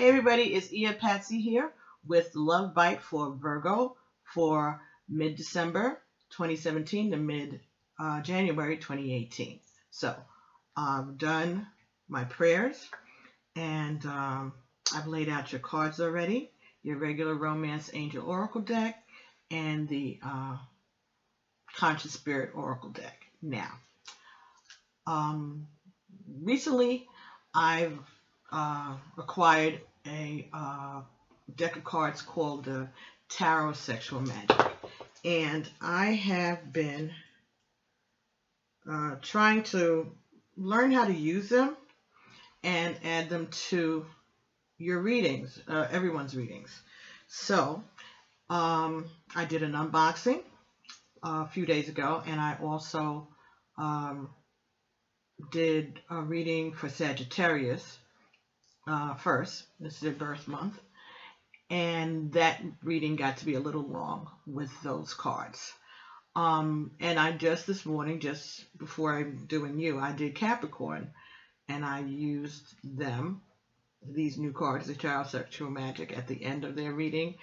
Hey everybody, it's Ia Patsy here with the Love Bite for Virgo for mid-December 2017 to mid-January 2018. So I've done my prayers and I've laid out your cards already, your regular Romance Angel Oracle deck and the Conscious Spirit Oracle deck. Now, recently I've acquired a deck of cards called the Tarot of Sexual Magic, and I have been trying to learn how to use them and add them to your readings, everyone's readings. So I did an unboxing a few days ago, and I also did a reading for Sagittarius first. This is their birth month, and that reading got to be a little long with those cards. And I just this morning, just before I'm doing you, I did Capricorn, and I used them, these new cards, the Tarot of Sexual Magic, at the end of their reading,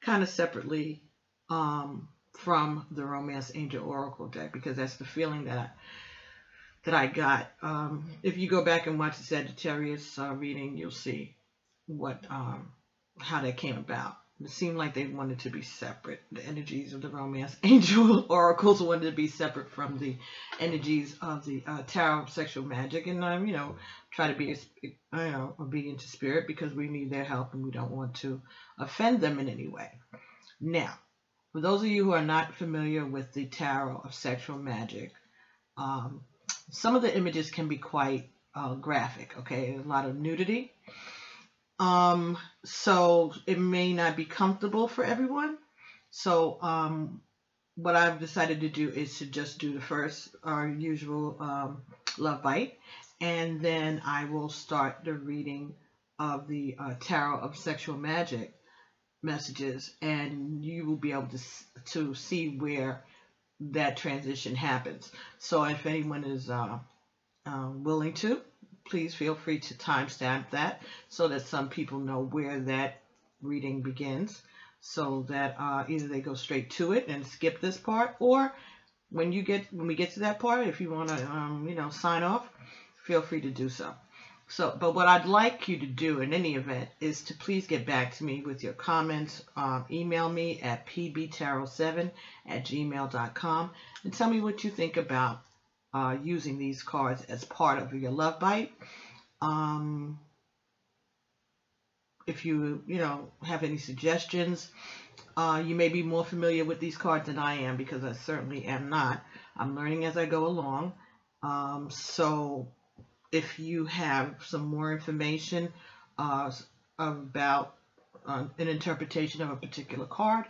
kind of separately from the Romance Angel Oracle deck, because that's the feeling that I got. If you go back and watch the Sagittarius reading, you'll see what how that came about. It seemed like they wanted to be separate. The energies of the Romance Angel Oracles wanted to be separate from the energies of the Tarot of Sexual Magic, and try to be obedient to spirit, because we need their help and we don't want to offend them in any way. Now, for those of you who are not familiar with the Tarot of Sexual Magic, some of the images can be quite graphic, okay? A lot of nudity. So it may not be comfortable for everyone. So what I've decided to do is to just do the first, our usual Love Bite, and then I will start the reading of the Tarot of Sexual Magic messages, and you will be able to see where that transition happens. So if anyone is willing to, please feel free to timestamp that so that some people know where that reading begins, so that either they go straight to it and skip this part, or when we get to that part, if you want to sign off, feel free to do so. But what I'd like you to do in any event is to please get back to me with your comments. Email me at pbtarot7@gmail.com and tell me what you think about using these cards as part of your Love Bite. If you have any suggestions, you may be more familiar with these cards than I am, because I certainly am not. I'm learning as I go along. So if you have some more information about an interpretation of a particular card,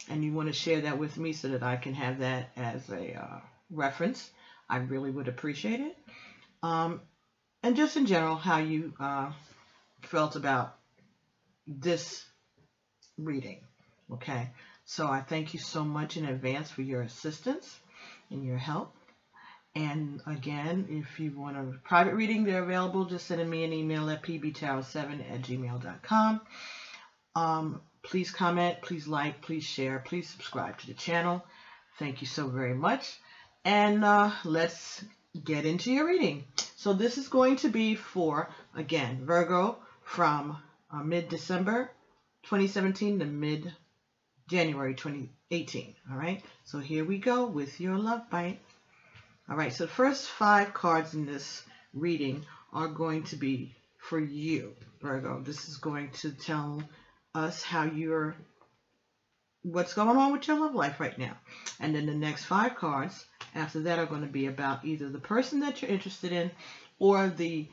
and you want to share that with me so that I can have that as a reference, I really would appreciate it. And just in general, how you felt about this reading. Okay, so I thank you so much in advance for your assistance and your help. And again, if you want a private reading, they're available. Just send me an email at pbtarot7@gmail.com. Please comment, please like, please share, please subscribe to the channel. Thank you so very much. And let's get into your reading. So this is going to be for, again, Virgo from mid-December 2017 to mid-January 2018. All right, so here we go with your Love Bite. All right, so the first 5 cards in this reading are going to be for you, Virgo. This is going to tell us what's going on with your love life right now. And then the next 5 cards after that are going to be about either the person that you're interested in, or the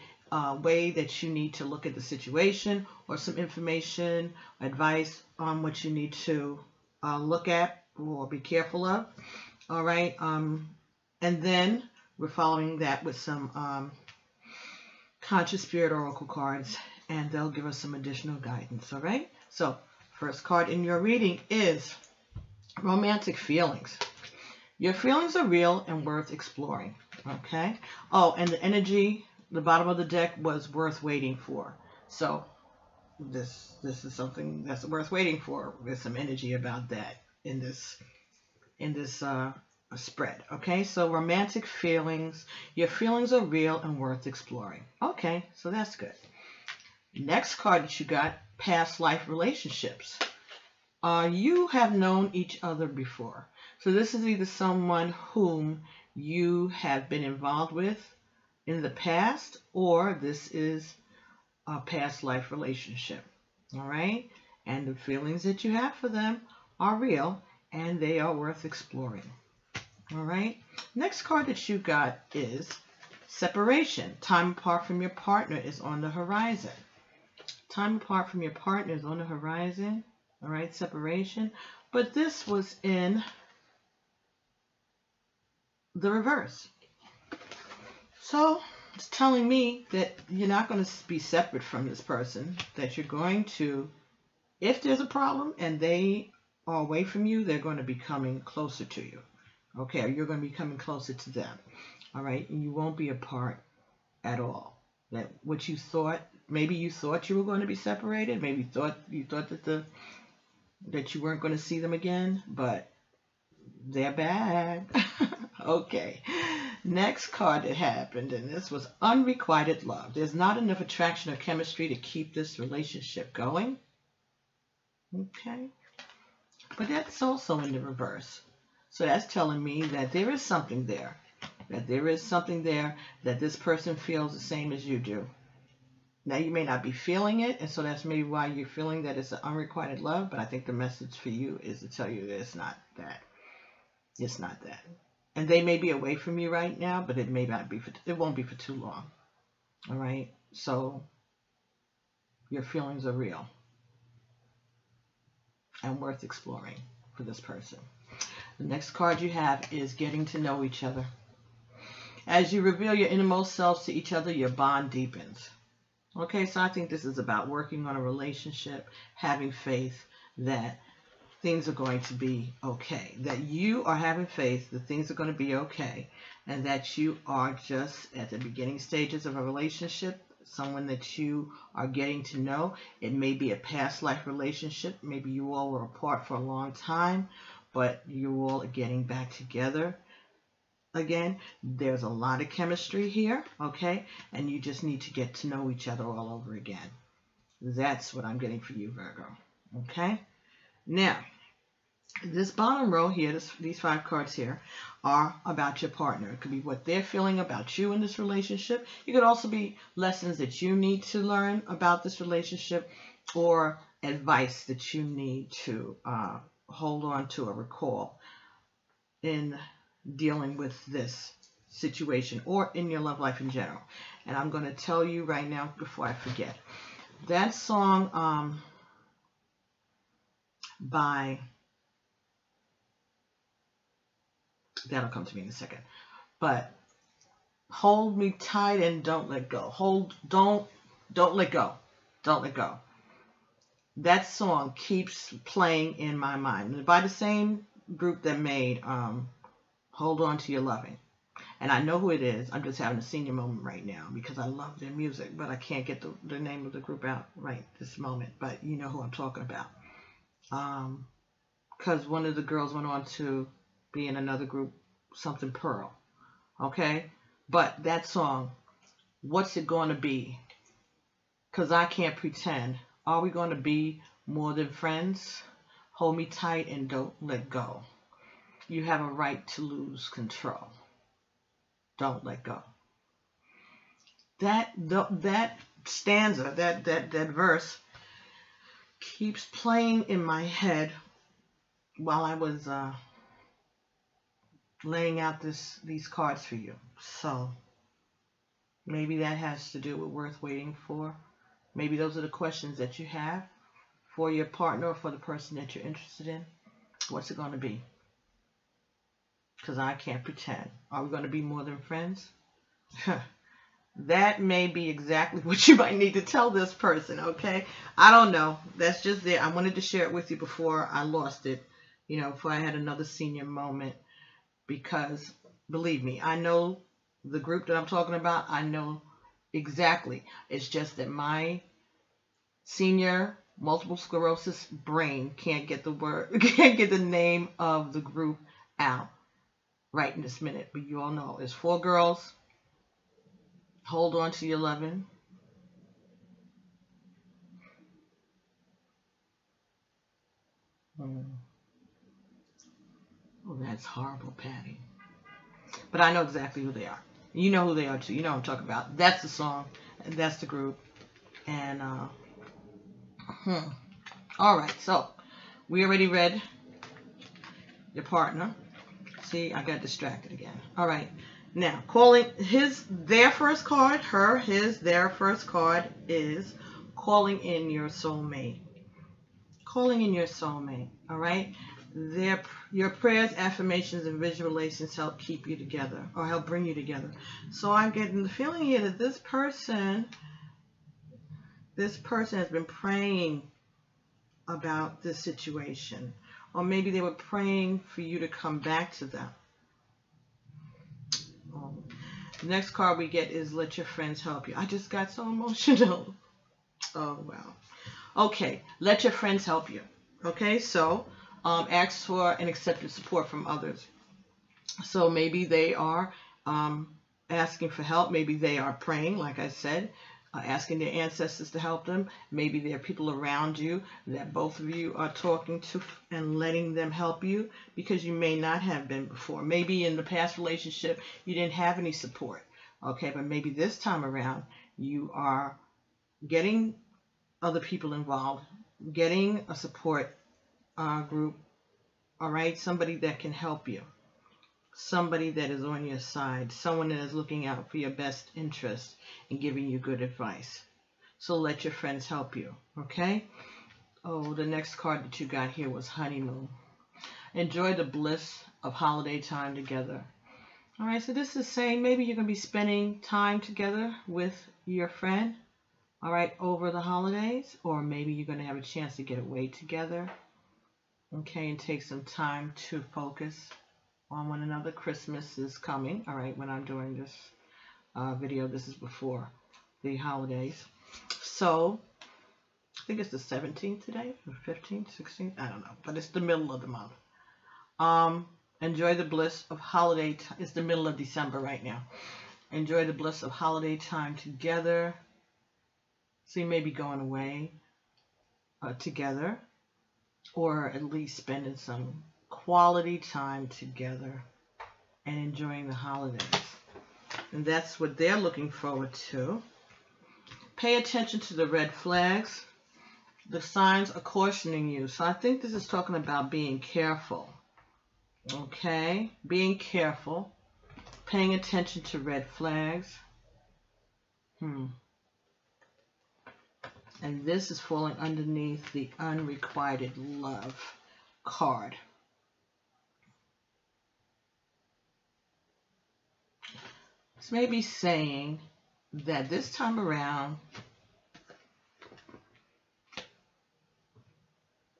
way that you need to look at the situation, or some information, advice on what you need to look at or be careful of. All right. And then we're following that with some Conscious Spirit Oracle cards, and they'll give us some additional guidance. All right. So first card in your reading is Romantic Feelings. Your feelings are real and worth exploring. Okay. Oh, and the energy, the bottom of the deck was worth waiting for. So this is something that's worth waiting for. There's some energy about that in this spread. Okay, so romantic feelings. Your feelings are real and worth exploring. Okay, so that's good. Next card that you got, past life relationships. You have known each other before. So this is either someone whom you have been involved with in the past, or this is a past life relationship. All right? And the feelings that you have for them are real and they are worth exploring. All right? Next card that you got is separation. Time apart from your partner is on the horizon. Time apart from your partner is on the horizon. All right, separation. But this was in the reverse. So it's telling me that you're not going to be separate from this person, that you're going to, if there's a problem and they are away from you, they're going to be coming closer to you. Okay, or you're going to be coming closer to them. All right, and you won't be apart at all. That what you thought, maybe you thought you were going to be separated, maybe you thought that you weren't going to see them again, but they're bad. Okay. Next card that happened, and this was unrequited love. There's not enough attraction or chemistry to keep this relationship going. Okay. But that's also in the reverse. So that's telling me that there is something there. That there is something there that this person feels the same as you do. Now, you may not be feeling it, and so that's maybe why you're feeling that it's an unrequited love, but I think the message for you is to tell you that it's not that. It's not that. And they may be away from you right now, but it may not be it won't be for too long. All right? So your feelings are real and worth exploring for this person. The next card you have is getting to know each other. As you reveal your innermost selves to each other, your bond deepens. Okay, so I think this is about working on a relationship, having faith that things are going to be okay, that you are having faith that things are going to be okay, and that you are just at the beginning stages of a relationship, someone that you are getting to know. It may be a past life relationship. Maybe you all were apart for a long time, but you all are getting back together. Again, there's a lot of chemistry here, okay? And you just need to get to know each other all over again. That's what I'm getting for you, Virgo, okay? Now, this bottom row here, these 5 cards here, are about your partner. It could be what they're feeling about you in this relationship. It could also be lessons that you need to learn about this relationship, or advice that you need to hold on to or recall in dealing with this situation or in your love life in general. And I'm going to tell you right now before I forget. That song by, that'll come to me in a second, but Hold Me Tight and Don't Let Go. Don't let go. Don't let go. That song keeps playing in my mind. By the same group that made Hold On to Your Loving. And I know who it is. I'm just having a senior moment right now because I love their music, but I can't get the name of the group out right this moment. But you know who I'm talking about. Because one of the girls went on to be in another group, something Pearl. Okay? But that song, what's it going to be? Because I can't pretend. Are we going to be more than friends? Hold me tight and don't let go. You have a right to lose control. Don't let go. That stanza, that verse keeps playing in my head while I was laying out these cards for you. So maybe that has to do with worth waiting for. Maybe those are the questions that you have for your partner or for the person that you're interested in. What's it going to be? Because I can't pretend. Are we going to be more than friends? That may be exactly what you might need to tell this person, okay? I don't know. That's just there. I wanted to share it with you before I lost it, before I had another senior moment. Because, believe me, I know the group that I'm talking about. I know exactly. It's just that my Senior multiple sclerosis brain can't get the name of the group out right in this minute, but you all know it's 4 girls. Hold on to your loving. Oh, that's horrible, Patty. But I know exactly who they are. You know who they are too. You know what I'm talking about. That's the song. And that's the group. And all right. So we already read your partner. See, I got distracted again. All right. Now, calling their first card is calling in your soulmate. Calling in your soulmate. All right. Your prayers, affirmations, and visualizations help keep you together or help bring you together. So I'm getting the feeling here that this person has been praying about this situation, or maybe they were praying for you to come back to them. The next card we get is let your friends help you. I just got so emotional. Oh, wow. Okay, let your friends help you. Okay, so ask for and accept your support from others. So maybe they are asking for help. Maybe they are praying, like I said, asking their ancestors to help them. Maybe there are people around you that both of you are talking to and letting them help you because you may not have been before. Maybe in the past relationship you didn't have any support. Okay, but maybe this time around you are getting other people involved, getting a support group, all right, somebody that can help you, somebody that is on your side, someone that is looking out for your best interest and giving you good advice. So let your friends help you, okay? Oh, the next card that you got here was honeymoon. Enjoy the bliss of holiday time together. All right, so this is saying maybe you're going to be spending time together with your friend, all right, over the holidays, or maybe you're going to have a chance to get away together, okay, and take some time to focus on one another. Christmas is coming, all right, when I'm doing this video. This is before the holidays. So, I think it's the 17th today, or 15th, 16th, I don't know, but it's the middle of the month. Enjoy the bliss of holiday, it's the middle of December right now. Enjoy the bliss of holiday time together. So you may be going away together, or at least spending some quality time together and enjoying the holidays. And that's what they're looking forward to. Pay attention to the red flags. The signs are cautioning you. So I think this is talking about being careful. Okay? Being careful. Paying attention to red flags. And this is falling underneath the unrequited love card. This may be saying that this time around,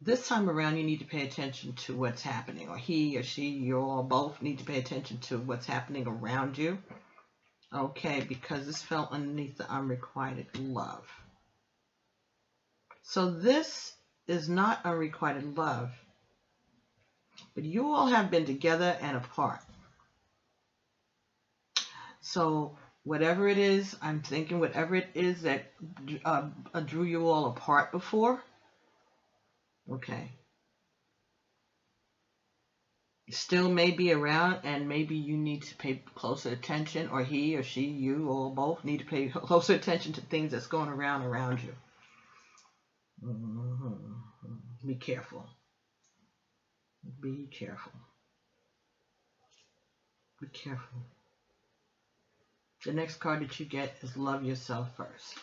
you need to pay attention to what's happening, or he or she, you all both need to pay attention to what's happening around you. Okay, because this fell underneath the unrequited love. So this is not unrequited love, but you all have been together and apart. So whatever it is, I'm thinking whatever it is that drew you all apart before, okay, still may be around, and maybe you need to pay closer attention, or he or she, you or both need to pay closer attention to things that's going around you. Be careful. Be careful. Be careful. The next card that you get is love yourself first.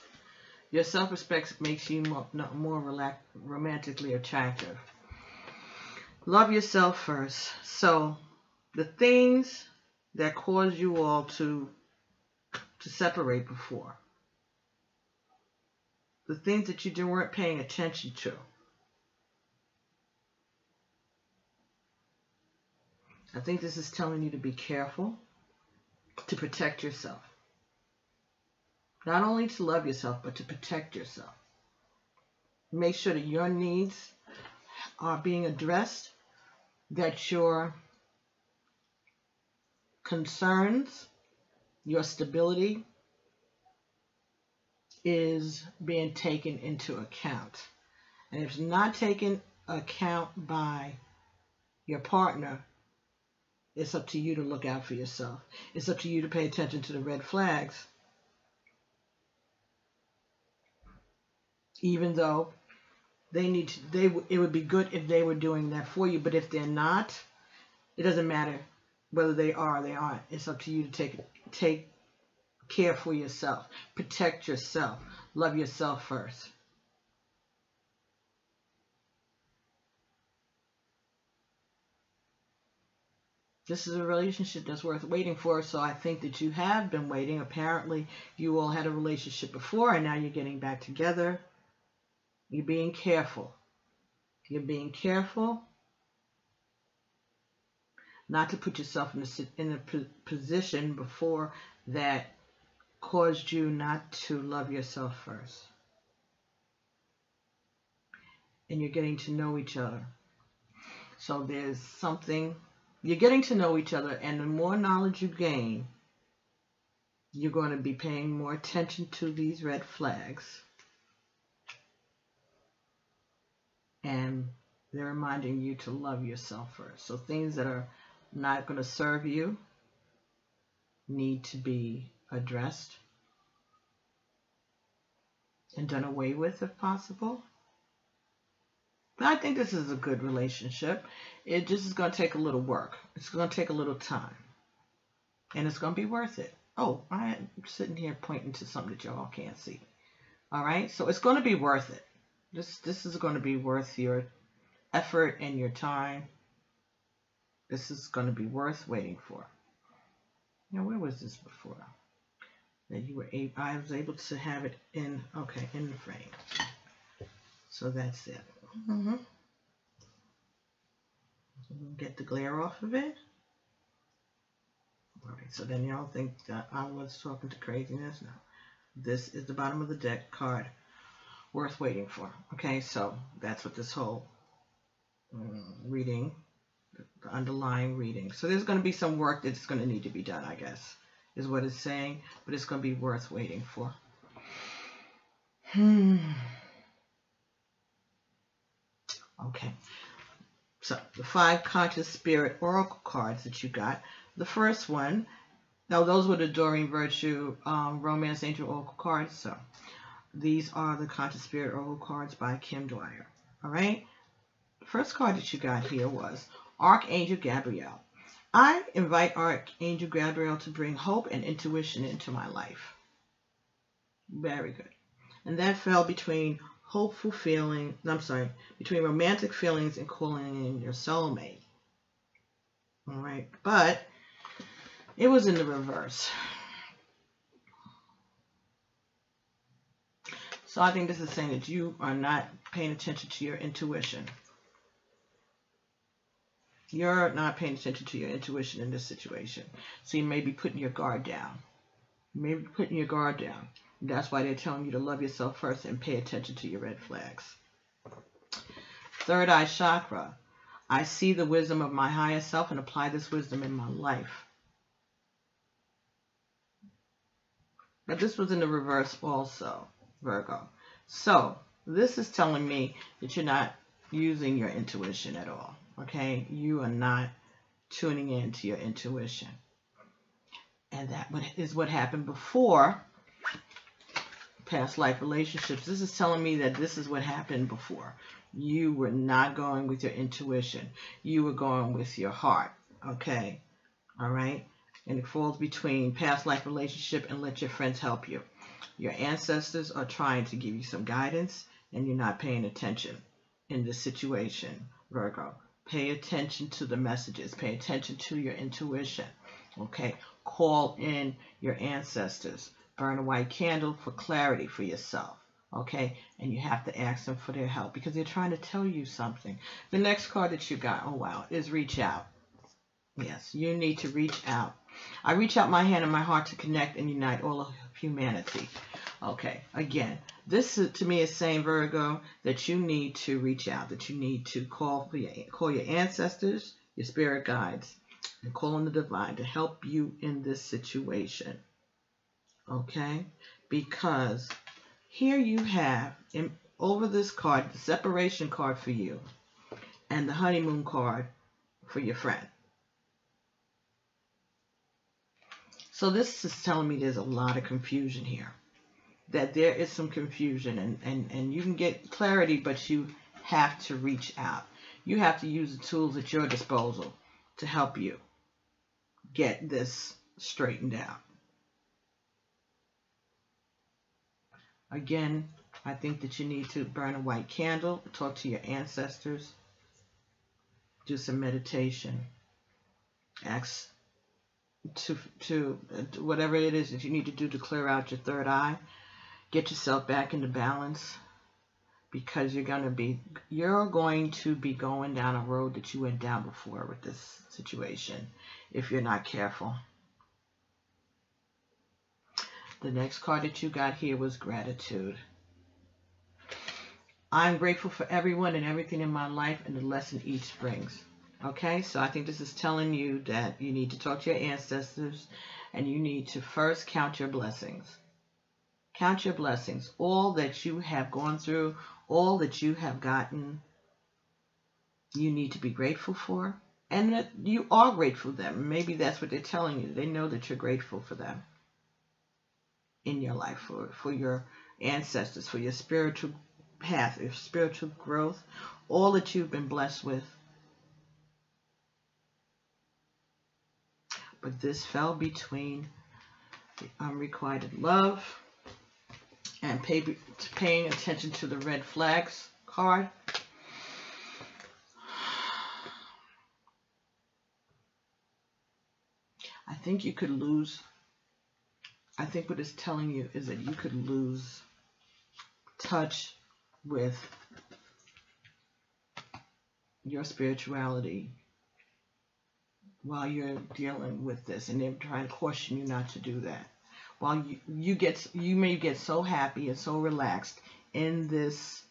Your self-respect makes you more romantically attractive. Love yourself first. So the things that caused you all to separate before, the things that you weren't paying attention to, I think this is telling you to be careful, to protect yourself. Not only to love yourself, but to protect yourself. make sure that your needs are being addressed, that your concerns, your stability is being taken into account. And if it's not taken account by your partner, it's up to you to look out for yourself. It's up to you to pay attention to the red flags. Even though it would be good if they were doing that for you, but if they're not, it doesn't matter whether they are or they aren't. It's up to you to take care for yourself, protect yourself, love yourself first. This is a relationship that's worth waiting for, so I think that you have been waiting. Apparently, you all had a relationship before, and now you're getting back together. You're being careful. You're being careful not to put yourself in a position before that caused you not to love yourself first. And you're getting to know each other. So there's something, you're getting to know each other, and the more knowledge you gain, you're going to be paying more attention to these red flags. And they're reminding you to love yourself first. So things that are not going to serve you need to be addressed and done away with if possible. But I think this is a good relationship. It just is going to take a little work. It's going to take a little time. And it's going to be worth it. Oh, I'm sitting here pointing to something that y'all can't see. All right? So it's going to be worth it. This is going to be worth your effort and your time. This is going to be worth waiting for. Now, where was this before? That you were I was able to have it in the frame. So that's it. Get the glare off of it. All right, so then y'all think that I was talking to craziness. No, this is the bottom of the deck card worth waiting for. Okay, so that's what this whole reading, the underlying reading. So there's going to be some work that's going to need to be done, I guess, is what it's saying, but it's going to be worth waiting for. Okay, so the 5 Conscious Spirit Oracle cards that you got. The first one, now those were the Doreen Virtue Romance Angel Oracle cards. So these are the Conscious Spirit Oracle cards by Kim Dwyer. All right, the first card that you got here was Archangel Gabriel. I invite Archangel Gabriel to bring hope and intuition into my life. Very good. And that fell between between romantic feelings and calling in your soulmate. All right, but it was in the reverse. So I think this is saying that you are not paying attention to your intuition. You're not paying attention to your intuition in this situation. So you may be putting your guard down. That's why they're telling you to love yourself first and pay attention to your red flags. Third eye chakra. I see the wisdom of my higher self and apply this wisdom in my life. But this was in the reverse also, Virgo. So this is telling me that you're not using your intuition at all. Okay? You are not tuning in to your intuition. And that is what happened before past life relationships. This is telling me that this is what happened before. You were not going with your intuition. You were going with your heart. Okay? All right? And it falls between past life relationship and let your friends help you. Your ancestors are trying to give you some guidance, and you're not paying attention in this situation, Virgo. Pay attention to the messages. Pay attention to your intuition. Okay? Call in your ancestors. Burn a white candle for clarity for yourself. Okay? And you have to ask them for their help because they're trying to tell you something. The next card that you got, oh wow, is reach out. Yes, you need to reach out. I reach out my hand and my heart to connect and unite all of humanity. Okay, again, this to me is saying, Virgo, that you need to reach out, that you need to call your ancestors, your spirit guides, and call on the divine to help you in this situation. Okay, because here you have over this card the separation card for you and the honeymoon card for your friend. So this is telling me there's a lot of confusion here. That there is some confusion, and you can get clarity, but you have to reach out. You have to use the tools at your disposal to help you get this straightened out. Again, I think that you need to burn a white candle, talk to your ancestors, do some meditation, ask to whatever it is that you need to do to clear out your third eye. Get yourself back into balance, because you're going to be going down a road that you went down before with this situation if you're not careful. The next card that you got here was gratitude. I'm grateful for everyone and everything in my life and the lesson each brings. Okay, so I think this is telling you that you need to talk to your ancestors and you need to first count your blessings. Count your blessings, all that you have gone through, all that you have gotten, you need to be grateful for, and that you are grateful for them. Maybe that's what they're telling you. They know that you're grateful for them in your life, for your ancestors, for your spiritual path, your spiritual growth, all that you've been blessed with. But this fell between the unrequited love and paying attention to the red flags card. I think you could lose. I think what it's telling you is that you could lose touch with your spirituality while you're dealing with this, and they're trying to caution you not to do that. While you may get so happy and so relaxed in this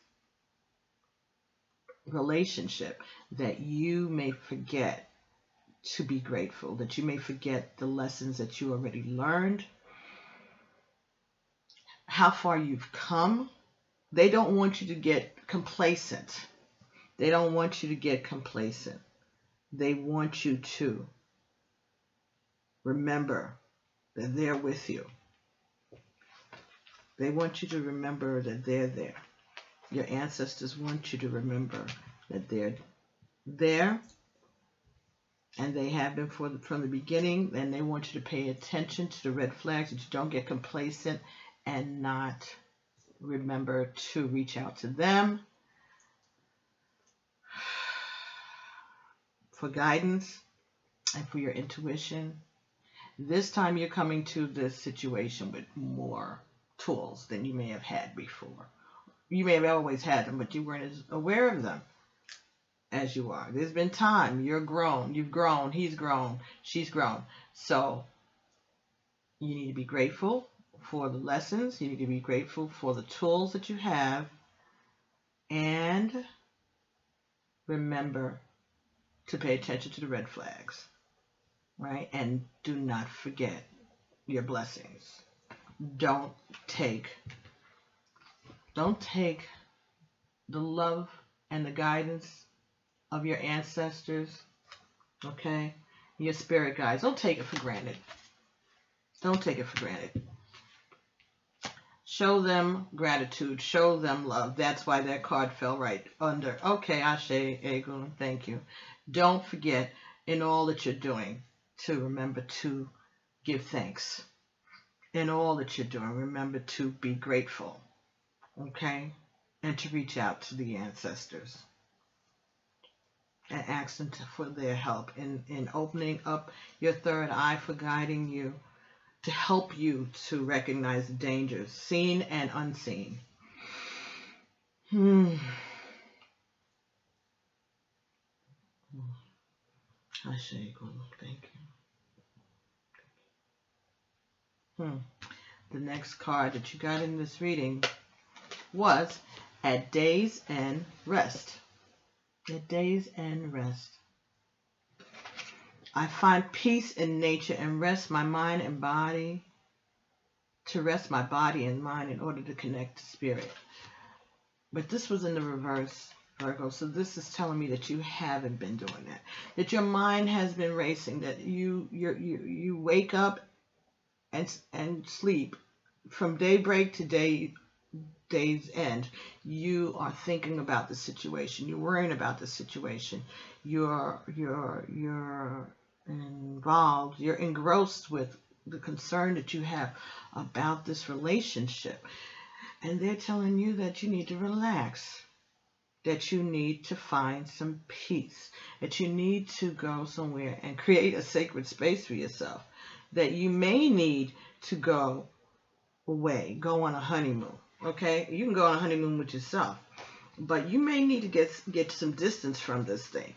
relationship that you may forget to be grateful, that you may forget the lessons that you already learned, how far you've come. They don't want you to get complacent. They don't want you to get complacent. They want you to remember that they're with you. They want you to remember that they're there. Your ancestors want you to remember that they're there, and they have been from the beginning, and they want you to pay attention to the red flags, that you don't get complacent and not remember to reach out to them for guidance and for your intuition. This time you're coming to this situation with more tools than you may have had before. You may have always had them, but you weren't as aware of them as you are. There's been time. You're grown. You've grown. He's grown. She's grown. So you need to be grateful for the lessons. You need to be grateful for the tools that you have. And remember to pay attention to the red flags, right? And do not forget your blessings. Don't take the love and the guidance of your ancestors, okay? Your spirit guides. Don't take it for granted. Don't take it for granted. Show them gratitude. Show them love. That's why that card fell right under. Okay, Ashe, Egun, thank you. Don't forget in all that you're doing to remember to give thanks. In all that you're doing, remember to be grateful, okay? And to reach out to the ancestors and ask them for their help in opening up your third eye, for guiding you, to help you to recognize the dangers, seen and unseen. Thank you. the next card that you got in this reading was at days and rest. At days and rest. I find peace in nature and rest my mind and body, to rest my body and mind in order to connect to spirit. But this was in the reverse, Virgo, so this is telling me that you haven't been doing that. That your mind has been racing, that you wake up and sleep from daybreak to day's end. You are thinking about the situation. You're worrying about the situation. You're involved. You're engrossed with the concern that you have about this relationship. And they're telling you that you need to relax, that you need to find some peace, that you need to go somewhere and create a sacred space for yourself, that you may need to go away, go on a honeymoon. Okay, you can go on a honeymoon with yourself, but you may need to get some distance from this thing.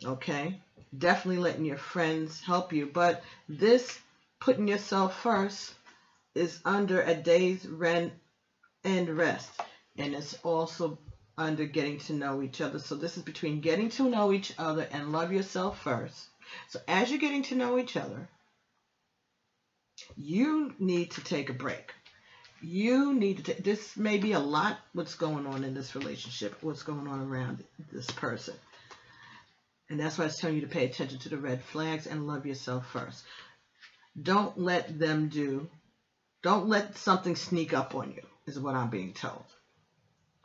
Okay, definitely letting your friends help you, but this putting yourself first is under a day's and rest, and it's also under getting to know each other. So this is between getting to know each other and love yourself first. So as you're getting to know each other, you need to take a break. You need to this may be a lot what's going on in this relationship, what's going on around this person. And that's why it's telling you to pay attention to the red flags and love yourself first. Don't let something sneak up on you, is what I'm being told.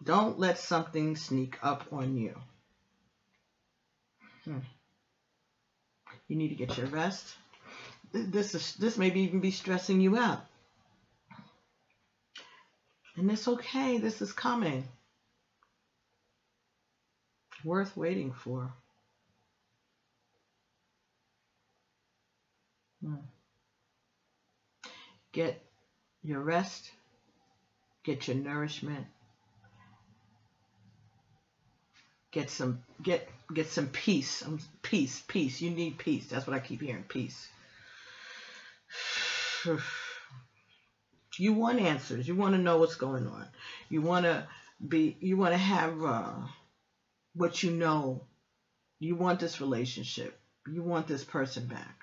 Don't let something sneak up on you. You need to get your rest. This may even be stressing you out. And it's okay. This is coming. Worth waiting for. Get your rest. Get your nourishment. Get some peace. Peace. You need peace. That's what I keep hearing. Peace. You want answers. You want to know what's going on. You want to have what you know. You want this relationship. You want this person back.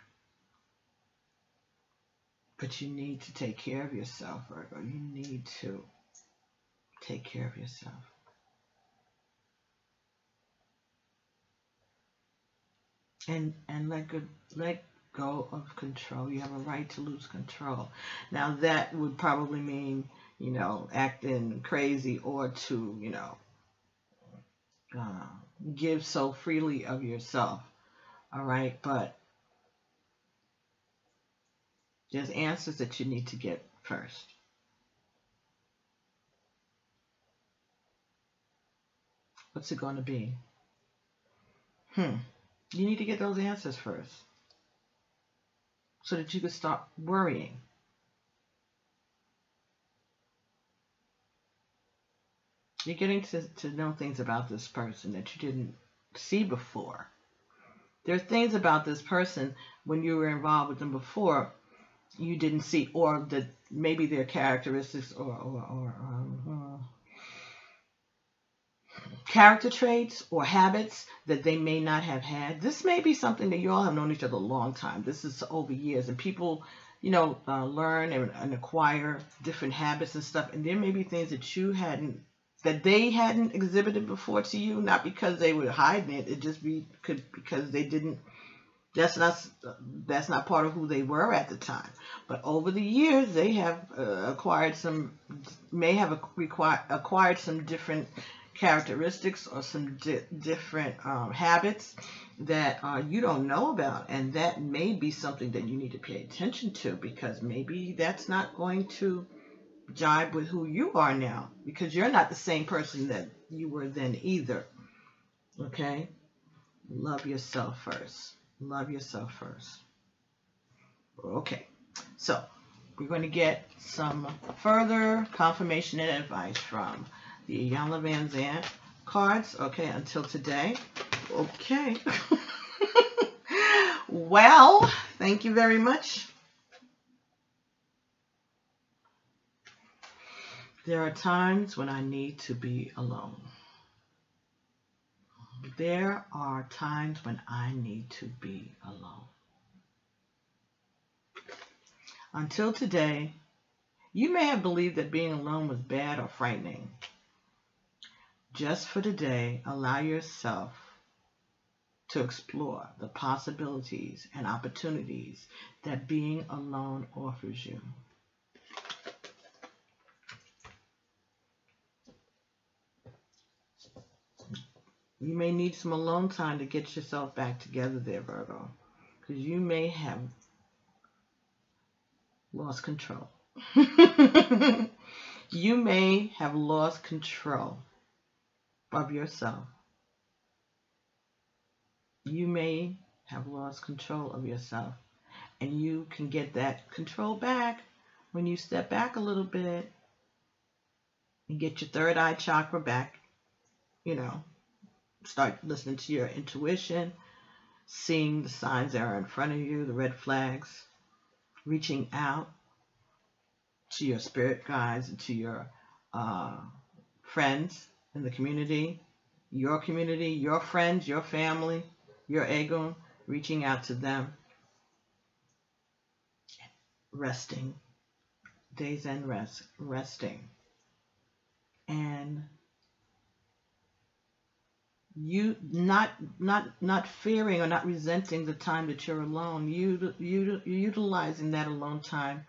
But you need to take care of yourself, Virgo. You need to take care of yourself. And let go of control. You have a right to lose control. Now that would probably mean, acting crazy or to, give so freely of yourself. All right, but there's answers that you need to get first. What's it going to be? You need to get those answers first so that you can stop worrying. You're getting to know things about this person that you didn't see before. There are things about this person when you were involved with them before you didn't see, or that maybe their characteristics or character traits or habits that they may not have had. This may be something that you all have known each other a long time. This is over years, and people, learn and acquire different habits and stuff. And there may be things that they hadn't exhibited before to you, not because they were hiding it. It just because they didn't. That's not part of who they were at the time. But over the years, they have acquired some different characteristics or some different habits that you don't know about, and that may be something that you need to pay attention to, because maybe that's not going to jibe with who you are now, because you're not the same person that you were then either. Okay? Love yourself first. Love yourself first. Okay, so we're going to get some further confirmation and advice from the Iyanla Vanzant cards. Okay, until today. Okay. Well, thank you very much. There are times when I need to be alone. There are times when I need to be alone. Until today, you may have believed that being alone was bad or frightening. Just for today, allow yourself to explore the possibilities and opportunities that being alone offers you. You may need some alone time to get yourself back together there, Virgo, because you may have lost control. You may have lost control of yourself. You may have lost control of yourself, and you can get that control back when you step back a little bit and get your third eye chakra back. Start listening to your intuition, seeing the signs that are in front of you, the red flags, reaching out to your spirit guides and to your friends in the community, your friends, your family, your ego, reaching out to them, resting, days and resting, and you not fearing or not resenting the time that you're alone. You utilizing that alone time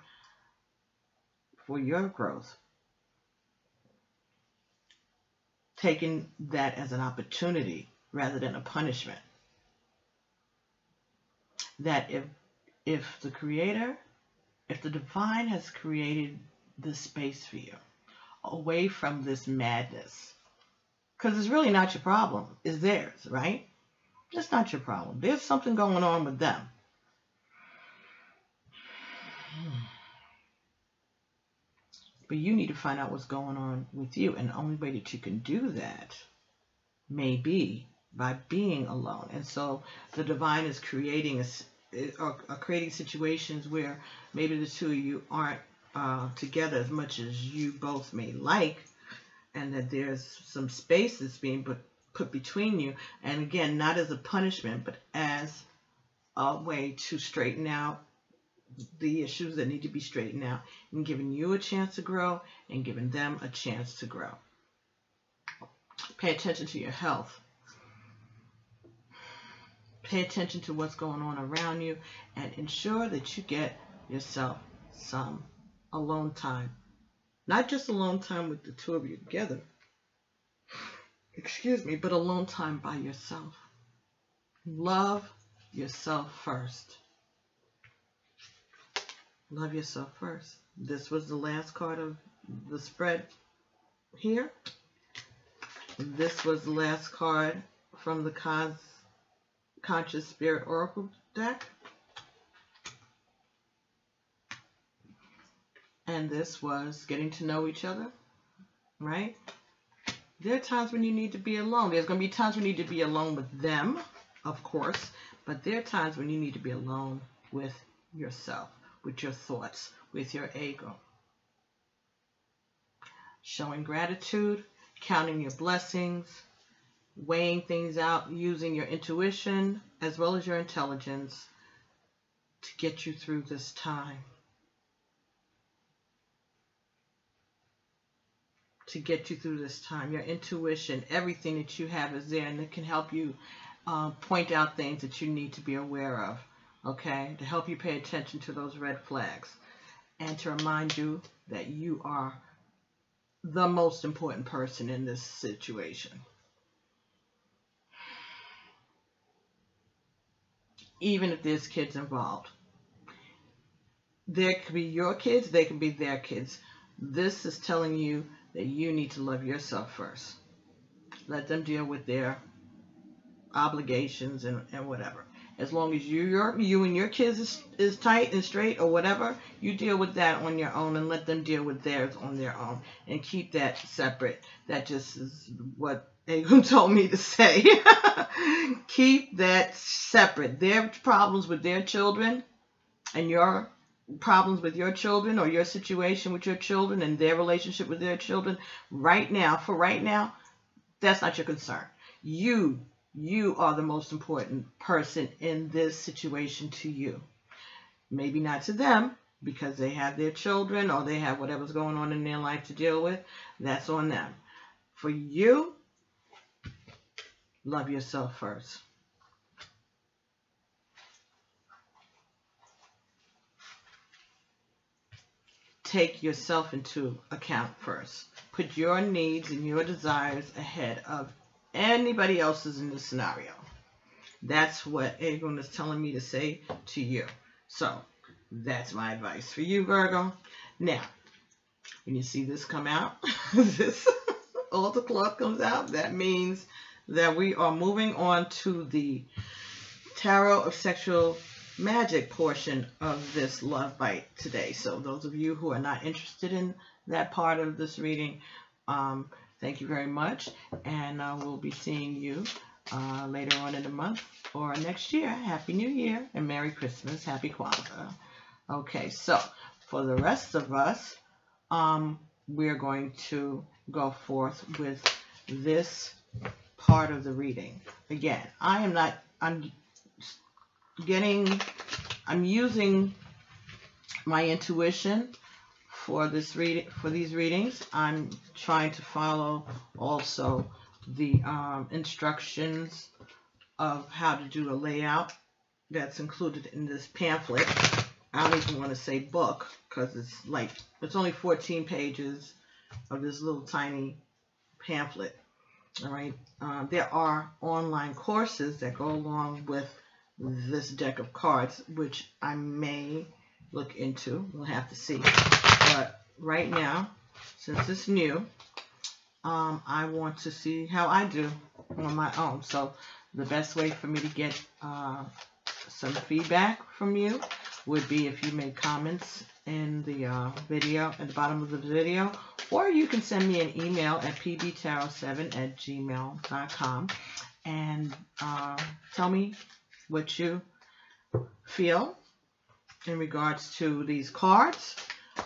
for your growth, taking that as an opportunity rather than a punishment. That if the Creator, if the Divine has created this space for you, away from this madness, because it's really not your problem, it's theirs, right? It's not your problem. There's something going on with them. But you need to find out what's going on with you. And the only way that you can do that may be by being alone. And so the Divine is creating creating situations where maybe the two of you aren't together as much as you both may like, and that there's some space that's being put between you. And again, not as a punishment, but as a way to straighten out the issues that need to be straightened out, and giving you a chance to grow and giving them a chance to grow. Pay attention to your health. Pay attention to what's going on around you, and ensure that you get yourself some alone time. Not just alone time with the two of you together, but alone time by yourself. Love yourself first. Love yourself first. This was the last card of the spread here. This was the last card from the Conscious Spirit Oracle deck. And this was getting to know each other, right? There are times when you need to be alone. There's going to be times when you need to be alone with them, of course, but there are times when you need to be alone with yourself, with your thoughts, with your ego. Showing gratitude, counting your blessings, weighing things out, using your intuition as well as your intelligence to get you through this time. Your intuition, everything that you have is there, and it can help you point out things that you need to be aware of, okay? To help you pay attention to those red flags, and to remind you that you are the most important person in this situation. Even if there's kids involved. There could be your kids, they could be their kids. This is telling you that you need to love yourself first. Let them deal with their obligations and whatever. As long as you and your kids is tight and straight or whatever, you deal with that on your own and let them deal with theirs on their own. And keep that separate. That just is what Ego told me to say. Keep that separate. Their problems with their children and your problems with your children or your situation with your children and their relationship with their children, right now, that's not your concern. You are the most important person in this situation to you. Maybe not to them, because they have their children or they have whatever's going on in their life to deal with. That's on them. For you, love yourself first. Take yourself into account first. Put your needs and your desires ahead of anybody else's in this scenario. That's what Aegon is telling me to say to you. So that's my advice for you, Virgo. Now, when you see this come out, this altar cloth comes out, that means that we are moving on to the Tarot of Sexual Magic portion of this love bite today. So those of you who are not interested in that part of this reading, thank you very much, and we'll be seeing you later on in the month or next year. Happy New Year and Merry Christmas. Happy Kwanzaa. Okay, so for the rest of us, we're going to go forth with this part of the reading. Again, I'm using my intuition for this reading, for these readings. I'm trying to follow also the instructions of how to do a layout that's included in this pamphlet. I don't even want to say book, because it's only 14 pages of this little tiny pamphlet. All right. There are online courses that go along with this deck of cards, which I may look into. We'll have to see. But right now, since it's new, I want to see how I do on my own. So the best way for me to get some feedback from you would be if you make comments in the video, at the bottom of the video, or you can send me an email at pbtarot7@gmail.com and tell me what you feel in regards to these cards.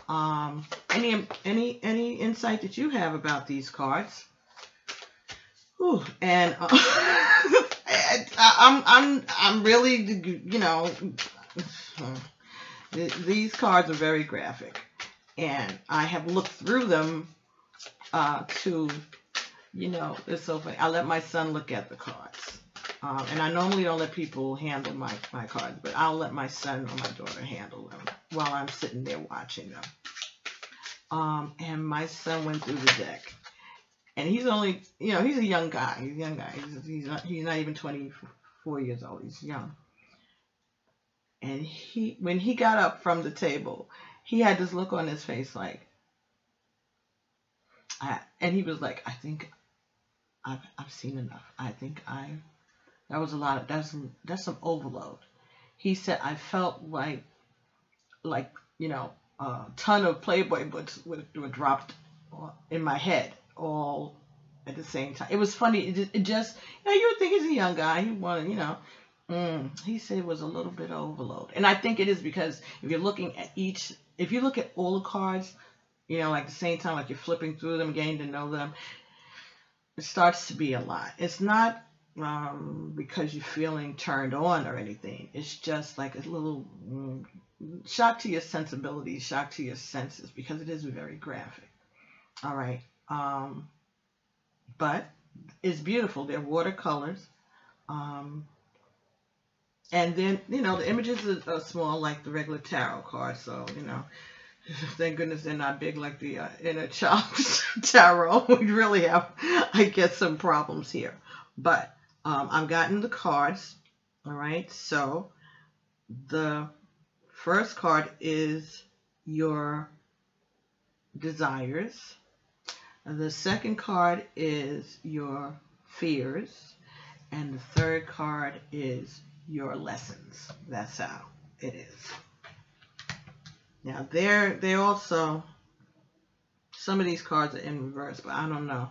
Any insight that you have about these cards. Ooh, and I'm really, you know, these cards are very graphic, and I have looked through them to, you know, it's so funny. I let my son look at the cards. And I normally don't let people handle my cards, but I'll let my son or my daughter handle them while I'm sitting there watching them. And my son went through the deck, and he's only, you know, he's a young guy. He's a young guy. He's not even 24 years old. He's young. And when he got up from the table, he had this look on his face like, and he was like, I think I've seen enough. I think that was a lot of, that's some overload. He said, I felt like, you know, a ton of Playboy books were dropped in my head all at the same time. It was funny. It just, you know, you would think he's a young guy. He wanted, you know, he said it was a little bit of overload. And I think it is because if you're looking at if you look at all the cards, you know, like the same time, like you're flipping through them, getting to know them, it starts to be a lot. It's not because you're feeling turned on or anything. It's just like a little shock to your sensibilities, shock to your senses, because it is very graphic. All right. But it's beautiful. They're watercolors. And then, you know, the images are small like the regular tarot cards. So, you know, thank goodness they're not big like the inner child tarot. We really have, I guess, some problems here. But I've gotten the cards. All right. So the first card is your desires. The second card is your fears. And the third card is your lessons. That's how it is. Now, they also, some of these cards are in reverse, but I don't know.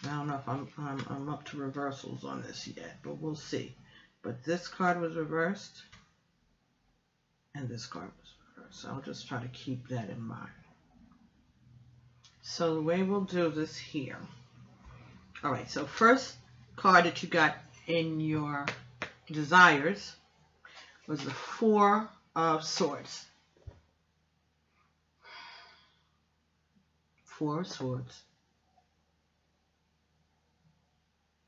I don't know if I'm up to reversals on this yet, but we'll see. But this card was reversed, and this card was So I'll just try to keep that in mind. So the way we'll do this here. All right, so first card that you got in your desires was the Four of Swords. Four of Swords.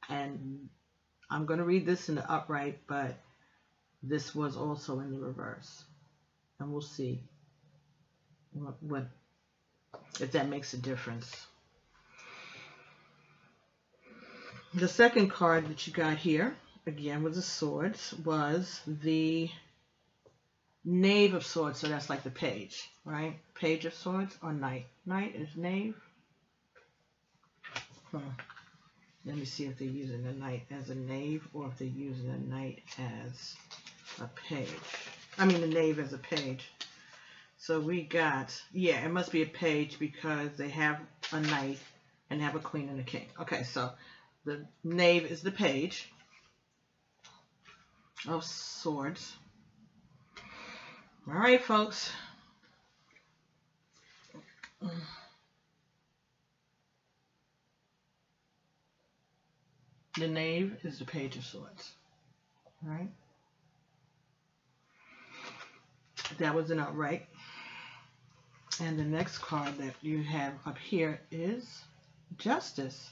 And I'm going to read this in the upright, but this was also in the reverse. And we'll see what if that makes a difference. The second card that you got here, again with the swords, was the Knave of Swords. So that's like the page, right? Page of Swords or Knight. Knight is knave. Let me see if they're using the knight as a knave or if they're using the knight as a page. I mean the knave as a page. So we got, yeah, it must be a page because they have a knight and have a queen and a king. Okay, so the knave is the page of swords. All right, folks. The knave is the page of swords. All right. That was an outright. And the next card that you have up here is Justice.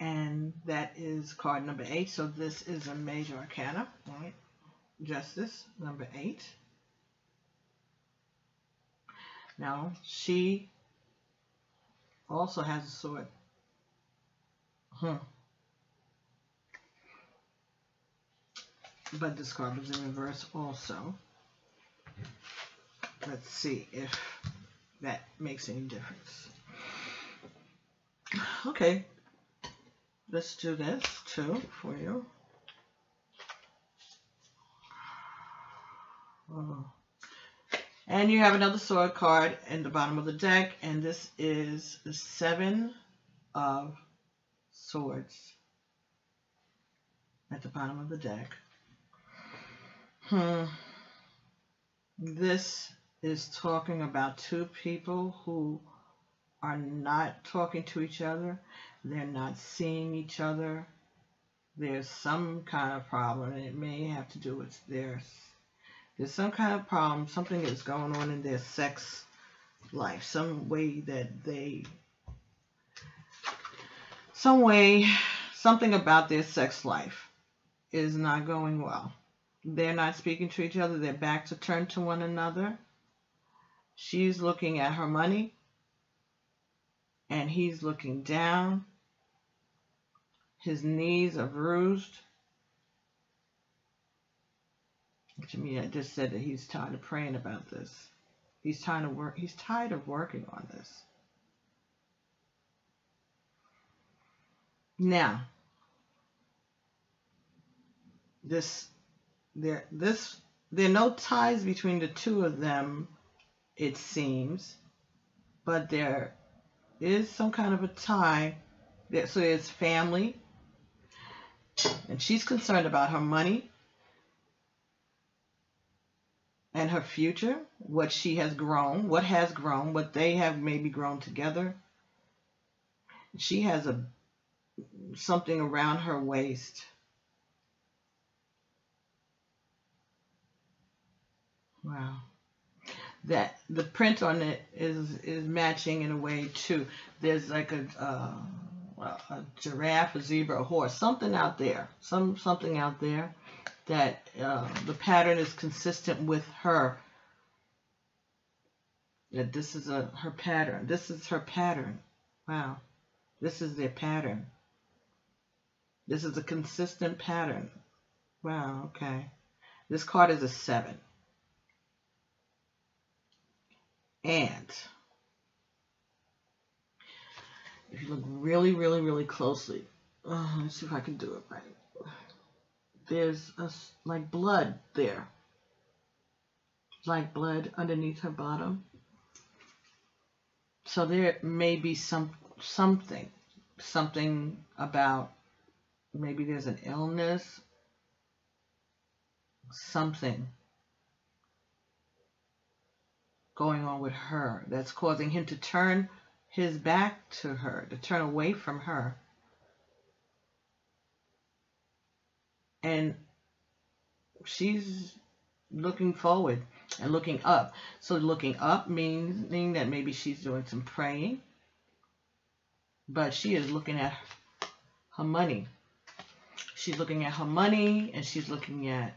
And that is card number 8. So this is a major arcana, right? Justice, number 8. Now, she also has a sword. But this card was in reverse also. Let's see if that makes any difference. Okay, let's do this too for you. And you have another sword card in the bottom of the deck, and this is the Seven of Swords at the bottom of the deck. This is talking about two people who are not talking to each other. They're not seeing each other. There's some kind of problem, and it may have to do with there's some kind of problem, something is going on in their sex life, some way that they, something about their sex life is not going well. They're not speaking to each other. Their backs are turned to one another. She's looking at her money, and he's looking down. His knees are bruised. To me, I just said that he's tired of praying about this. He's tired of working on this. Now, there are no ties between the two of them, it seems, but there is some kind of a tie. So there's family, and she's concerned about her money and her future, what she has grown, what they have maybe grown together. She has something around her waist. Wow. That the print on it is matching in a way too. There's like a giraffe, a zebra, a horse, something out there, something out there that the pattern is consistent with her. That this is her pattern. This is her pattern. Wow. This is their pattern. This is a consistent pattern. Wow, okay. This card is a 7. And if you look really, really, really closely, let's see if I can do it right. There's like blood there. Like blood underneath her bottom. So there may be something about, maybe there's an illness, something going on with her that's causing him to turn his back to her, to turn away from her. And she's looking forward and looking up. So looking up meaning that maybe she's doing some praying, but she is looking at her money. She's looking at her money, and she's looking at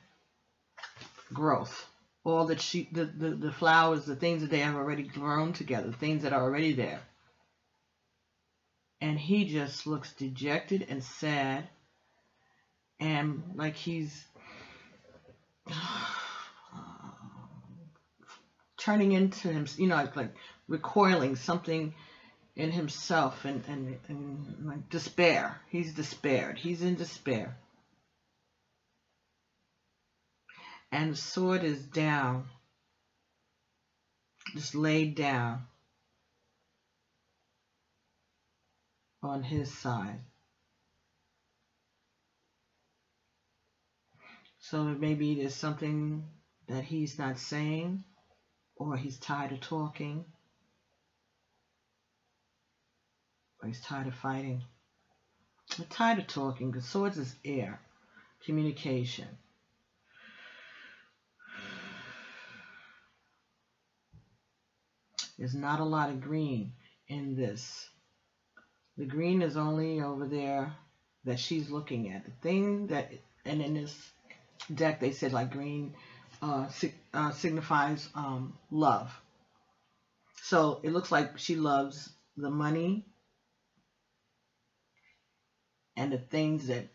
growth. All that the flowers, the things that they have already grown together, things that are already there. And he just looks dejected and sad, and like he's turning into him, like recoiling something in himself, and like despair. He's despaired. He's in despair. And the sword is down, just laid down on his side. So maybe there's something that he's not saying, or he's tired of talking, or he's tired of fighting. I'm tired of talking, because swords is air, communication. There's not a lot of green in this. The green is only over there that she's looking at. The thing that, and in this deck they said like green signifies love. So it looks like she loves the money and the things that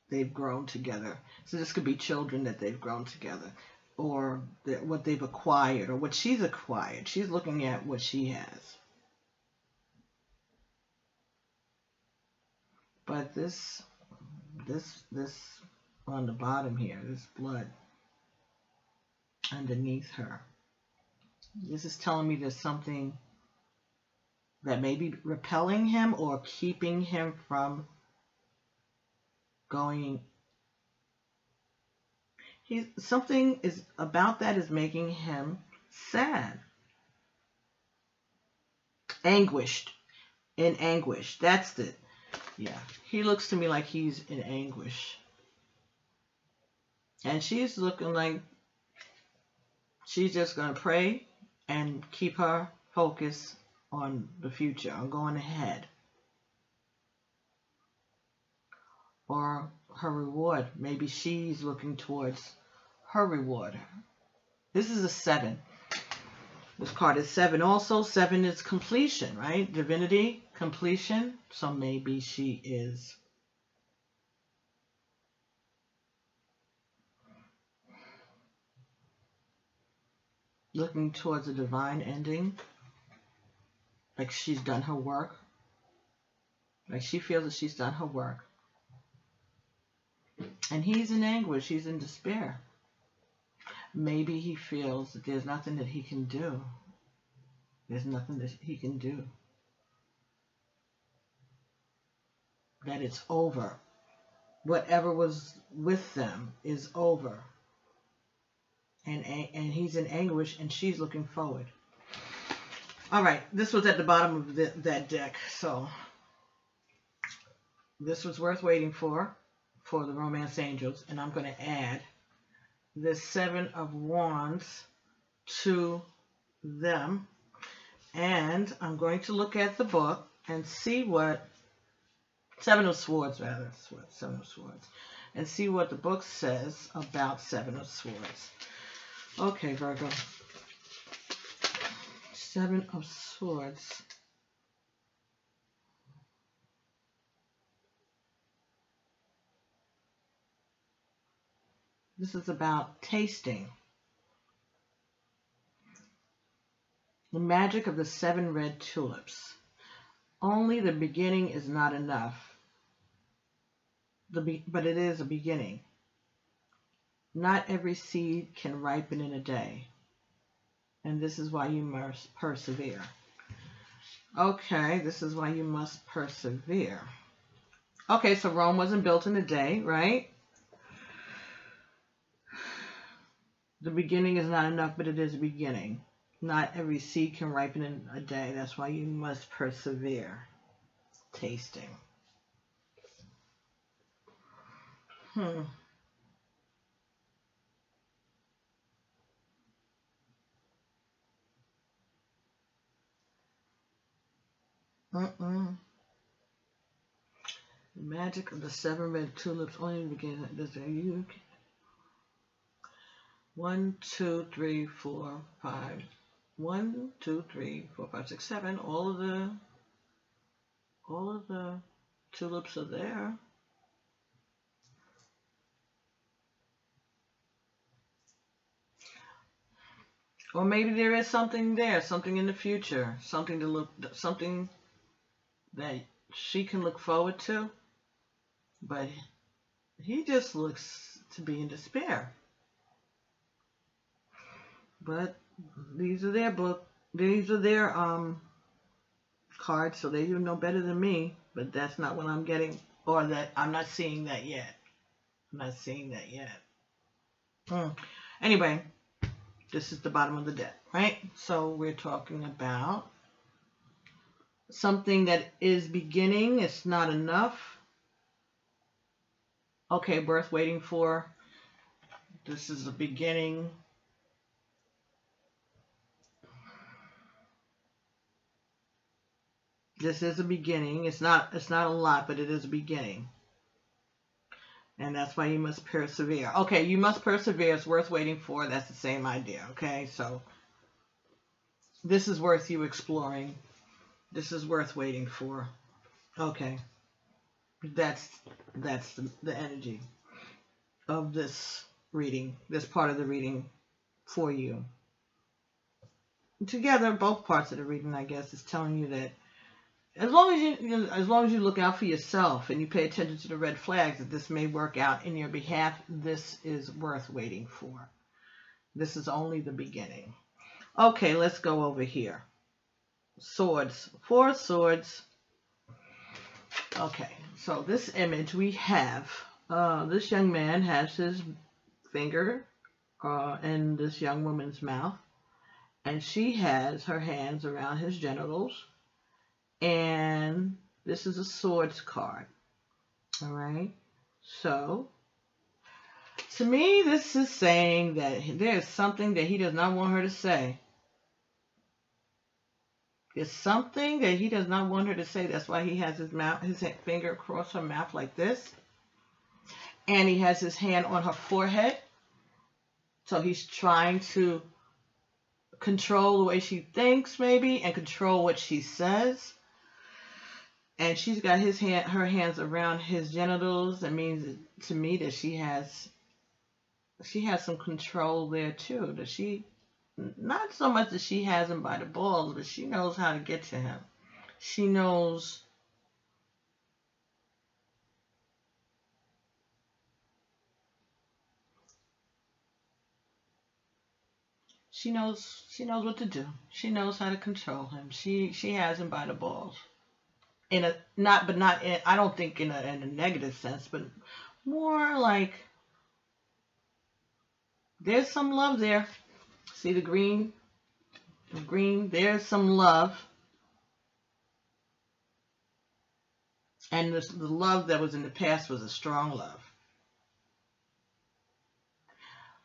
they've grown together. So this could be children that they've grown together, or what they've acquired, or what she's acquired. She's looking at what she has. But this on the bottom here, this blood underneath her, this is telling me there's something that may be repelling him or keeping him from going. Something is about that is making him sad, anguished, in anguish. That's it. Yeah, he looks to me like he's in anguish, and she's looking like she's just gonna pray and keep her focus on the future, on going ahead, or her reward. Maybe she's looking towards her reward. This is a 7. This card is 7. Also, 7 is completion, right? Divinity, completion. So maybe she is looking towards a divine ending. Like she's done her work. Like she feels that she's done her work. And he's in anguish. He's in despair. Maybe he feels that there's nothing that he can do. There's nothing that he can do. That it's over. Whatever was with them is over. And he's in anguish, and she's looking forward. All right, this was at the bottom of that deck. So this was worth waiting for the Romance Angels. And I'm going to add this 7 of Wands to them. And I'm going to look at the book and see what 7 of Swords, rather. 7 of Swords. And see what the book says about 7 of Swords. Okay, Virgo. 7 of Swords. This is about tasting. The magic of the 7 red tulips. Only the beginning is not enough. But it is a beginning. Not every seed can ripen in a day. And this is why you must persevere. Okay, this is why you must persevere. Okay, so Rome wasn't built in a day, right? The beginning is not enough, but it is a beginning. Not every seed can ripen in a day. That's why you must persevere. Tasting. The magic of the 7 red tulips only begins at this day. You 1, 2, 3, 4, 5. 1, 2, 3, 4, 5, 6, 7. All of the tulips are there. Or maybe there is something there, something in the future, something that she can look forward to. But he just looks to be in despair. But these are their cards, so they know better than me. But that's not what I'm getting, or that I'm not seeing that yet. I'm not seeing that yet. Anyway, this is the bottom of the deck, right? So we're talking about something that is beginning. It's not enough. Okay, birth waiting for. This is the beginning. This is a beginning. It's not a lot, but it is a beginning. And that's why you must persevere. Okay, you must persevere. It's worth waiting for. That's the same idea. Okay, so this is worth you exploring. This is worth waiting for. Okay, that's the energy of this reading. This part of the reading for you. Together, both parts of the reading, I guess, is telling you that as long as you look out for yourself and you pay attention to the red flags, that this may work out in your behalf. This is worth waiting for. This is only the beginning. Okay, let's go over here. Swords. 4 swords. Okay, so this image we have, this young man has his finger in this young woman's mouth, and she has her hands around his genitals. And this is a swords card. All right. So, to me, this is saying that there's something that he does not want her to say. There's something that he does not want her to say. That's why he has his finger across her mouth like this. And he has his hand on her forehead. So he's trying to control the way she thinks, maybe, and control what she says. And she's got her hands around his genitals. That means to me that she has some control there too. That she, not so much that she has him by the balls, but she knows how to get to him. She knows what to do. She knows how to control him. She has him by the balls. I don't think in a negative sense, but more like there's some love there. See the green? The green, there's some love. And the love that was in the past was a strong love.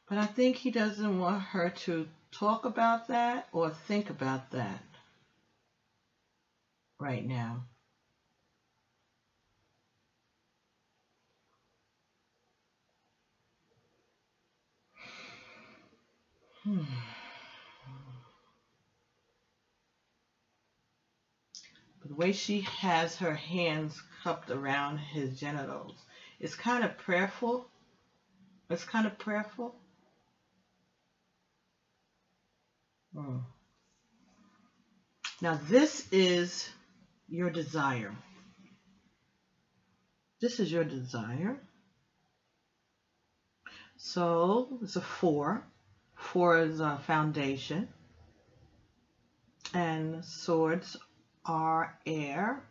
But I think he doesn't want her to talk about that or think about that right now. The way she has her hands cupped around his genitals, it's kind of prayerful. It's kind of prayerful. Now this is your desire. This is your desire. So it's a 4. 4 is a foundation. And swords are air,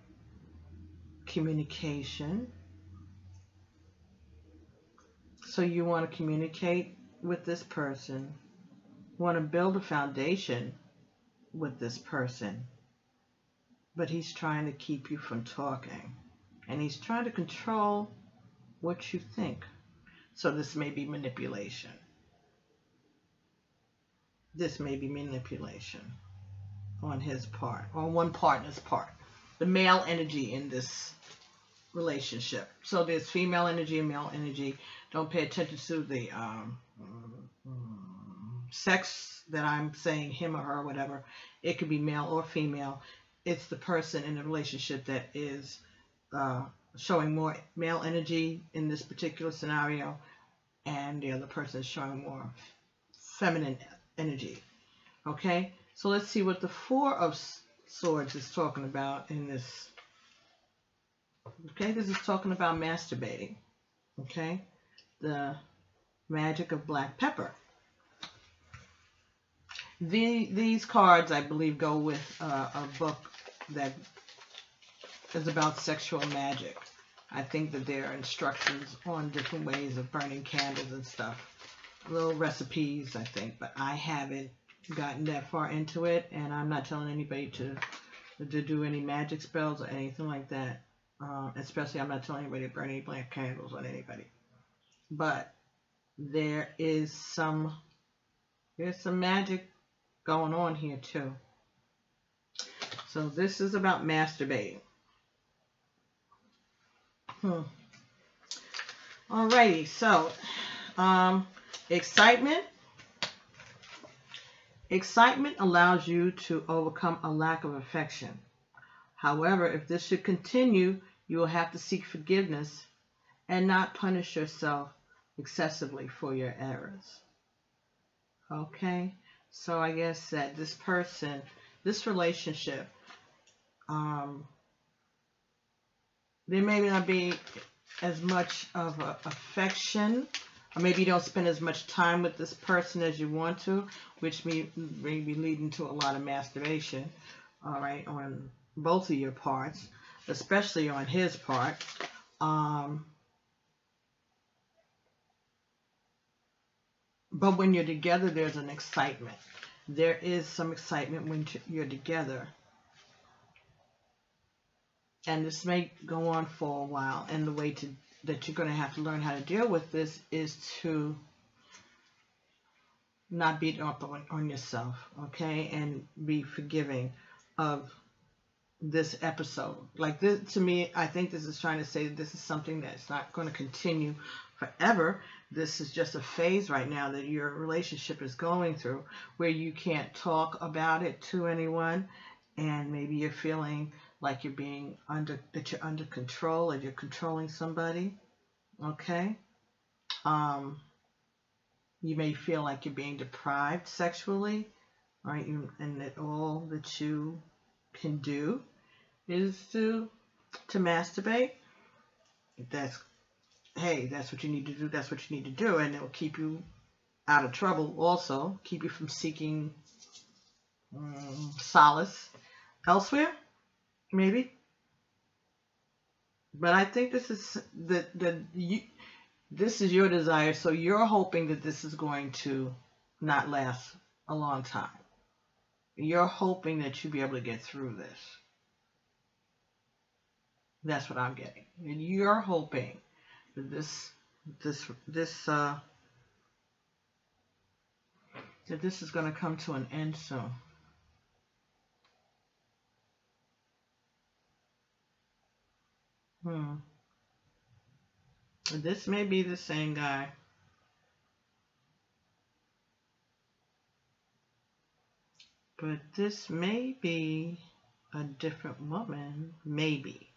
communication. So you want to communicate with this person. You want to build a foundation with this person, but he's trying to keep you from talking, and he's trying to control what you think. So this may be manipulation. This may be manipulation on his part, on one partner's part. The male energy in this relationship. So there's female energy and male energy. Don't pay attention to the sex that I'm saying, him or her, whatever. It could be male or female. It's the person in the relationship that is showing more male energy in this particular scenario, and the other person is showing more feminine energy. Okay, so let's see what the Four of Swords is talking about in this. Okay, this is talking about masturbating. Okay, the magic of black pepper. These cards, I believe, go with a book that is about sexual magic. I think that there are instructions on different ways of burning candles and stuff. Little recipes, I think, but I haven't gotten that far into it, and I'm not telling anybody to do any magic spells or anything like that. Especially, I'm not telling anybody to burn any black candles on anybody. But there's some magic going on here too. So this is about masturbating. Alrighty, so excitement. Excitement allows you to overcome a lack of affection. However, if this should continue, you will have to seek forgiveness and not punish yourself excessively for your errors. Okay, so I guess that this person, this relationship, there may not be as much of affection, or maybe you don't spend as much time with this person as you want to, which may be leading to a lot of masturbation, all right, on both of your parts, especially on his part. But when you're together, there's an excitement. There is some excitement when you're together. And this may go on for a while. And the way that you're going to have to learn how to deal with this is to not beat up on yourself, okay? And be forgiving of this episode. Like this, to me, I think this is trying to say that this is something that's not going to continue forever. This is just a phase right now that your relationship is going through, where you can't talk about it to anyone, and maybe you're feeling like you're under control, or you're controlling somebody. Okay, you may feel like you're being deprived sexually, right? And that all that you can do is to masturbate. Hey, that's what you need to do. That's what you need to do, and it will keep you out of trouble. Also, keep you from seeking solace elsewhere, maybe. But I think this is this is your desire, so you're hoping that this is going to not last a long time. You're hoping that you'll be able to get through this. That's what I'm getting. And you're hoping that this is going to come to an end soon. This may be the same guy. But this may be a different woman. Maybe.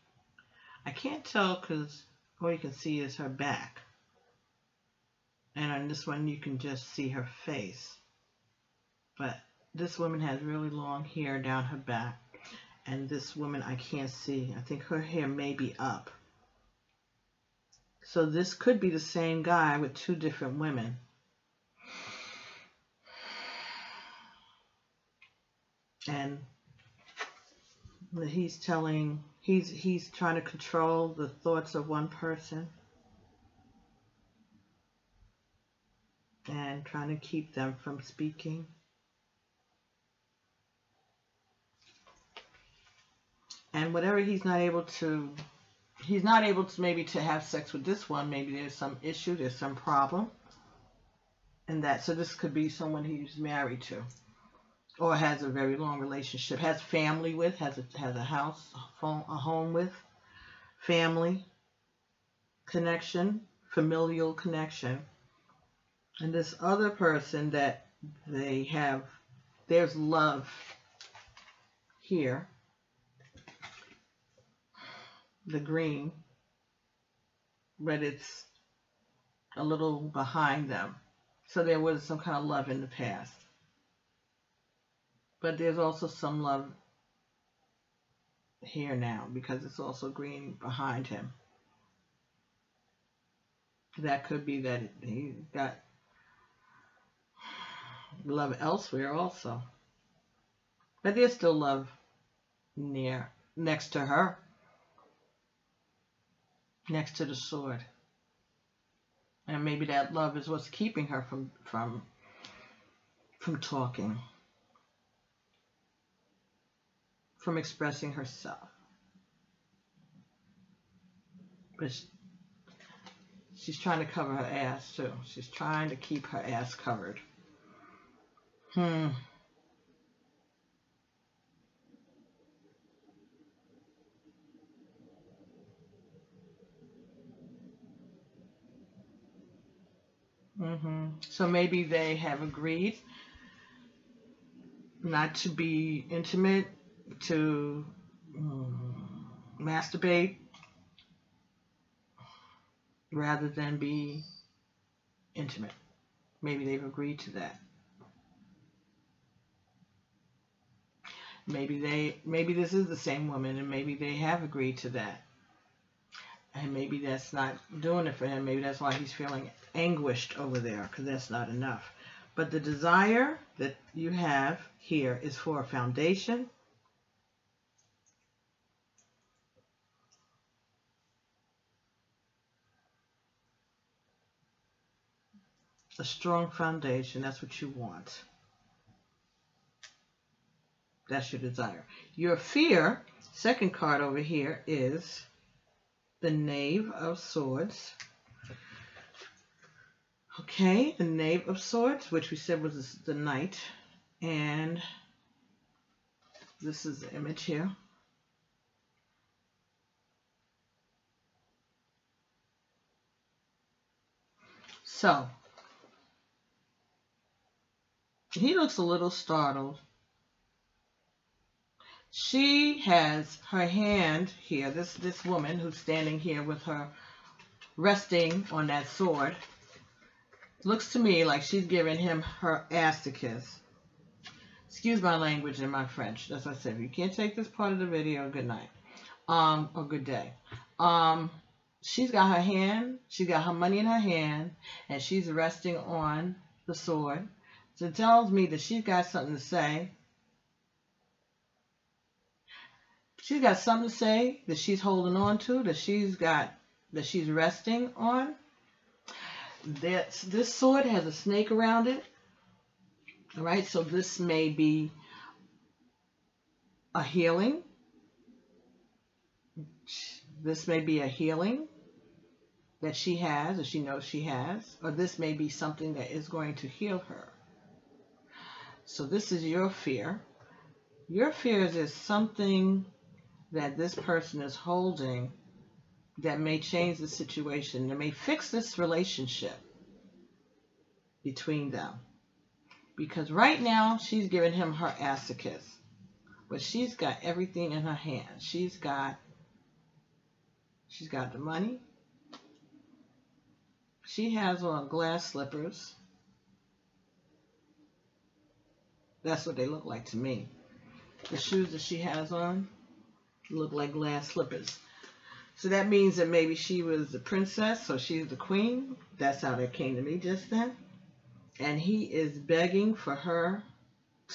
I can't tell because all you can see is her back. And on this one you can just see her face. But this woman has really long hair down her back. And this woman I can't see. I think her hair may be up. So this could be the same guy with two different women. And he's trying to control the thoughts of one person and trying to keep them from speaking. And whatever he's not able to maybe to have sex with this one, maybe there's some issue, there's some problem. And that, so this could be someone he's married to, or has a very long relationship, has family with, has a house, a home with, family connection, familial connection. And this other person that they have, there's love here, the green, but it's a little behind them. So there was some kind of love in the past. But there's also some love here now, because it's also green behind him. That could be that he got love elsewhere also. But there's still love next to her, next to the sword. And maybe that love is what's keeping her from talking, from expressing herself. But she's trying to cover her ass too. She's trying to keep her ass covered. So maybe they have agreed not to be intimate, to masturbate, rather than be intimate. Maybe they've agreed to that. Maybe this is the same woman, and maybe they have agreed to that. And maybe that's not doing it for him. Maybe that's why he's feeling anguished over there, because that's not enough. But the desire that you have here is for a foundation, a strong foundation. That's what you want. That's your desire. Your fear, second card over here, is the Knave of Swords. Okay, the Knave of Swords, which we said was the Knight. And this is the image here. So, he looks a little startled. She has her hand here, this woman who's standing here with her resting on that sword, looks to me like she's giving him her ass to kiss. Excuse my language and my French. That's what I said. If you can't take this part of the video, good night. Or good day. She's got her hand, she got her money in her hand, and she's resting on the sword. So it tells me that she's got something to say. She's got something to say that she's holding on to, that she's resting on. This sword has a snake around it. All right, so this may be a healing. This may be a healing that she has, or she knows she has, or this may be something that is going to heal her. So this is your fear. Your fear is there's something that this person is holding that may change the situation, that may fix this relationship between them. Because right now, she's giving him her ass to kiss. But she's got everything in her hands. She's got the money. She has on glass slippers. That's what they look like to me. The shoes that she has on look like glass slippers. So that means that maybe she was the princess, so she's the queen. That's how that came to me just then. And he is begging for her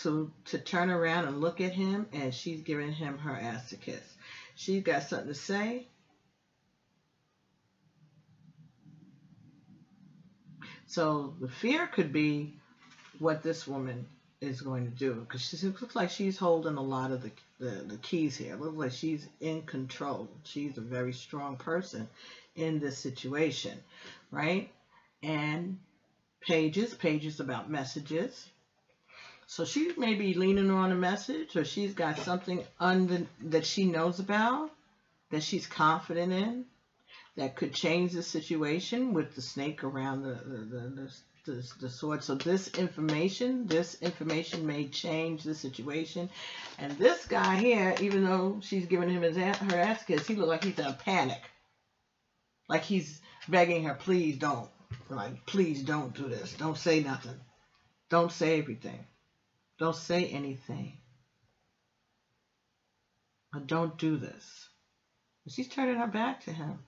to turn around and look at him, and she's giving him her ass to kiss. She's got something to say. So the fear could be what this woman is going to do, because she looks like she's holding a lot of the keys here. It looks like she's in control. She's a very strong person in this situation, right? And pages about messages. So she may be leaning on a message, or she's got something that she knows about, that she's confident in, that could change the situation with the snake around the sword. So this information may change the situation. And this guy here, even though she's giving him her ass kiss, he looks like he's in a panic. Like he's begging her, please don't. Like, please don't do this. Don't say nothing. Don't say everything. Don't say anything. Or don't do this. She's turning her back to him.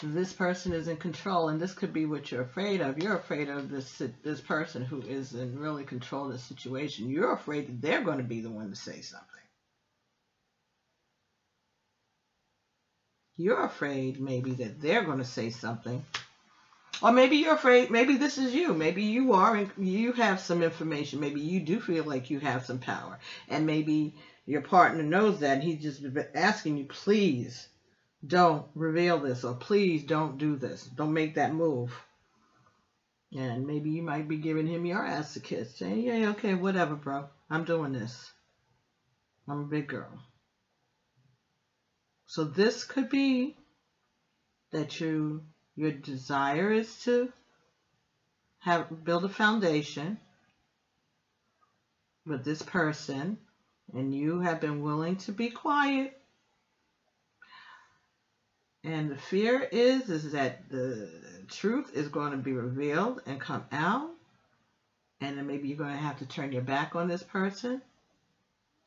This person is in control, and this could be what you're afraid of. You're afraid of this person who is in really control of the situation. You're afraid that they're going to be the one to say something. You're afraid maybe that they're going to say something. Or maybe you're afraid, maybe this is you. Maybe you are, and you have some information. Maybe you do feel like you have some power. And maybe your partner knows that, and he's just asking you, please don't reveal this, or please don't do this. Don't make that move. And maybe you might be giving him your ass a kiss, saying, yeah, okay, whatever, bro. I'm doing this. I'm a big girl. So this could be that your desire is to build a foundation with this person, and you have been willing to be quiet. And the fear is that the truth is going to be revealed and come out, and then maybe you're going to have to turn your back on this person,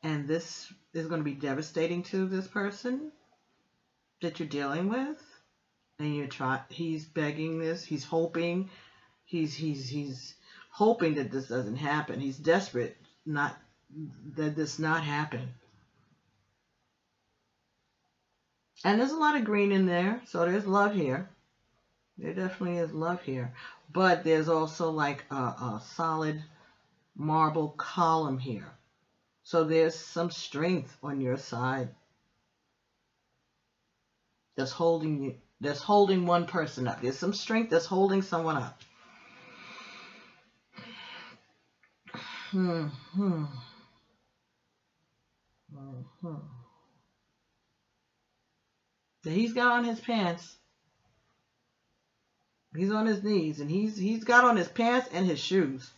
and this is going to be devastating to this person that you're dealing with. And he's begging this, he's hoping, he's hoping that this doesn't happen. He's desperate that this not happen. And there's a lot of green in there, so there's love here. There definitely is love here. But there's also like a solid marble column here. So there's some strength on your side that's holding you. That's holding one person up. There's some strength that's holding someone up. He's got on his pants. He's on his knees, and he's got on his pants and his shoes.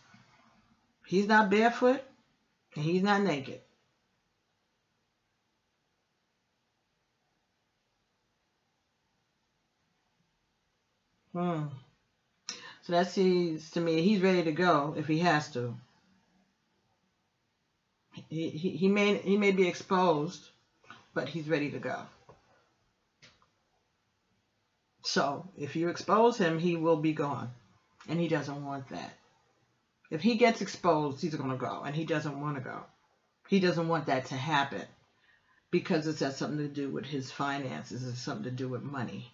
He's not barefoot, and he's not naked. So that seems to me he's ready to go if he has to. He may be exposed, but he's ready to go. So if you expose him, he will be gone, and he doesn't want that. If he gets exposed, he's going to go, and he doesn't want to go. He doesn't want that to happen because it has something to do with his finances. It's something to do with money.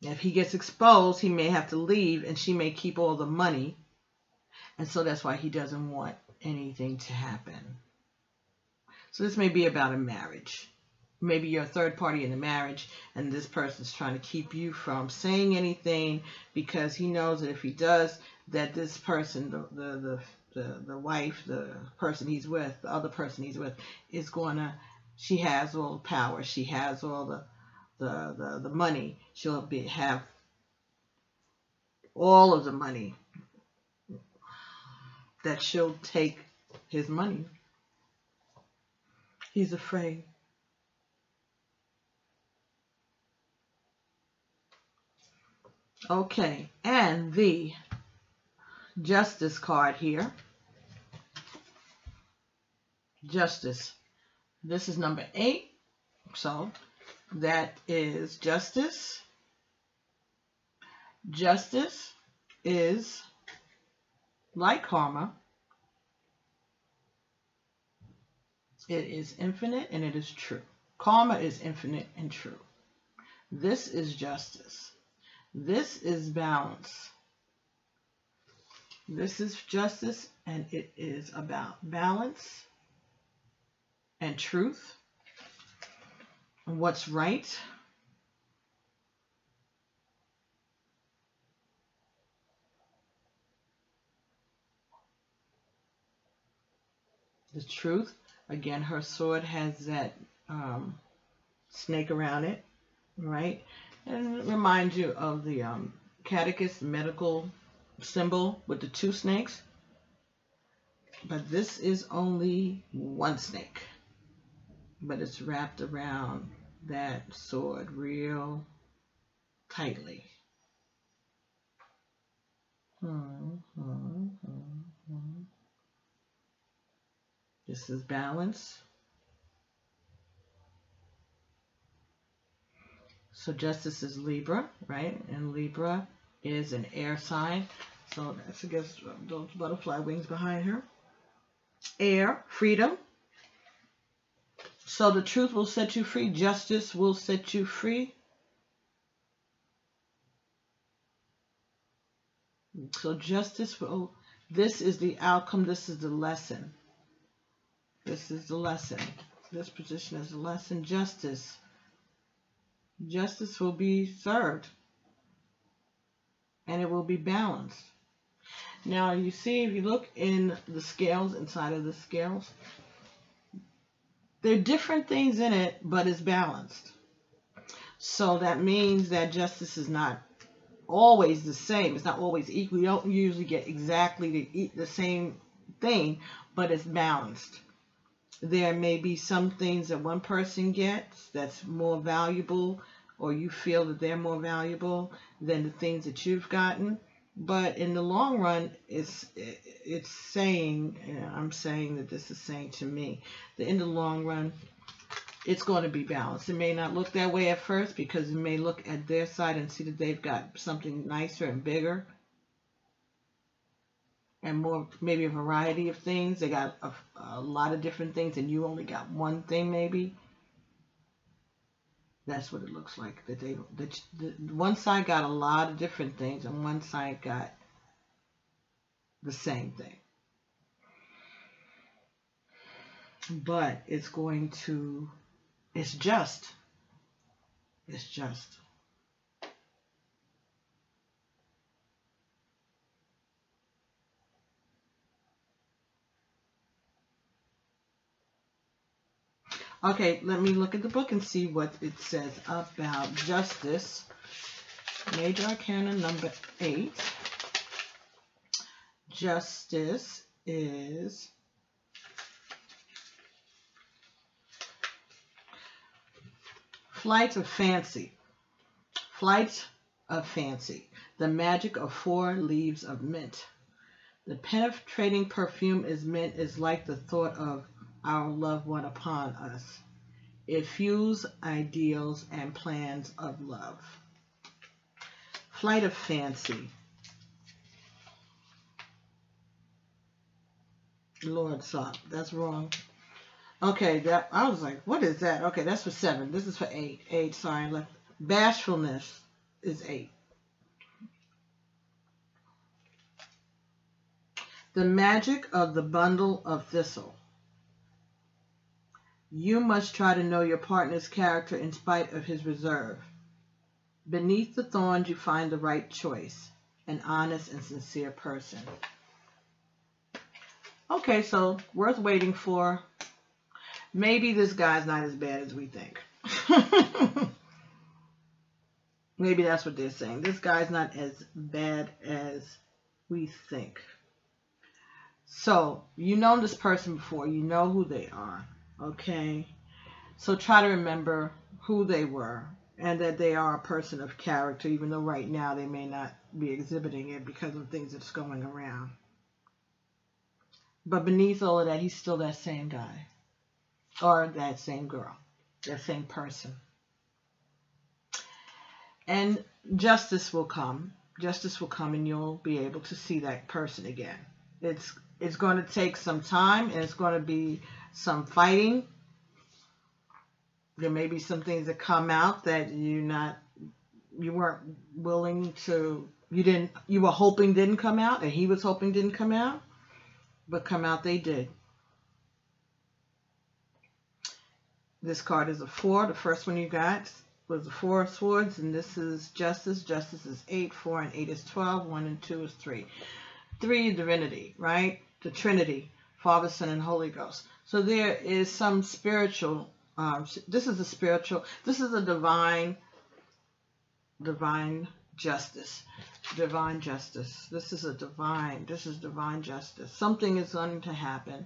If he gets exposed, he may have to leave, and she may keep all the money. And so that's why he doesn't want anything to happen. So this may be about a marriage. Maybe you're a third party in a marriage, and this person's trying to keep you from saying anything because he knows that if he does, that this person, the wife, the person he's with, the other person he's with, is going to, she has all the power. She has all the money. She'll have all of the money, that she'll take his money. He's afraid. Okay, and the Justice card here. Justice. This is number 8. So that is justice. Justice is like karma. It is infinite and it is true. Karma is infinite and true. This is justice. This is balance. This is justice, and it is about balance and truth and what's right. The truth. Again, her sword has that snake around it, right? And it reminds you of the catechist medical symbol with the two snakes. But this is only one snake. But it's wrapped around that sword real tightly. This is balance. So justice is Libra, right? And Libra is an air sign. So that's against those butterfly wings behind her. Air, freedom. So the truth will set you free. Justice will set you free. So justice will, this is the outcome. This is the lesson. This is the lesson. This position is the lesson. Justice. Justice will be served. And it will be balanced. Now you see, if you look in the scales, inside of the scales, there are different things in it, but it's balanced. So that means that justice is not always the same. It's not always equal. You don't usually get exactly the same thing, but it's balanced. There may be some things that one person gets that's more valuable, or you feel that they're more valuable than the things that you've gotten. But in the long run, it's saying, I'm saying that this is saying to me, that in the long run, it's going to be balanced. It may not look that way at first, because you may look at their side and see that they've got something nicer and bigger and more, maybe a variety of things. They got a lot of different things, and you only got one thing maybe. That's what it looks like. That one side got a lot of different things, and one side got the same thing. But it's going to, it's just. It's just. Okay, let me look at the book and see what it says about justice. Major Arcana number 8. Justice is flight of fancy. Flight of fancy. The magic of 4 leaves of mint. The penetrating perfume is mint is like the thought of our loved one upon us. It fuels ideals and plans of love. Flight of fancy. Lord, stop. That's wrong. Okay, that I was like, what is that? Okay, that's for 7. This is for 8. 8, sorry. Left. Bashfulness is 8. The magic of the bundle of thistle. You must try to know your partner's character in spite of his reserve. Beneath the thorns you find the right choice, an honest and sincere person. Okay, so worth waiting for. Maybe this guy's not as bad as we think. Maybe that's what they're saying. This guy's not as bad as we think. So, you know this person before. You know who they are. Okay? So try to remember who they were and that they are a person of character, even though right now they may not be exhibiting it because of things that's going around. But beneath all of that, he's still that same guy. Or that same girl. That same person. And justice will come. Justice will come and you'll be able to see that person again. It's going to take some time and it's going to be some fighting. There may be some things that come out that you weren't willing to you were hoping didn't come out, and he was hoping didn't come out, but come out they did. This card is a 4. The first one you got was the 4 of Swords, and this is Justice. Justice is 8. 4 and 8 is 12. 1 and 2 is 3. 3, divinity, right? The Trinity, Father, Son, and Holy Ghost. So there is some spiritual, this is a divine justice. Divine justice. This is divine justice. Something is going to happen,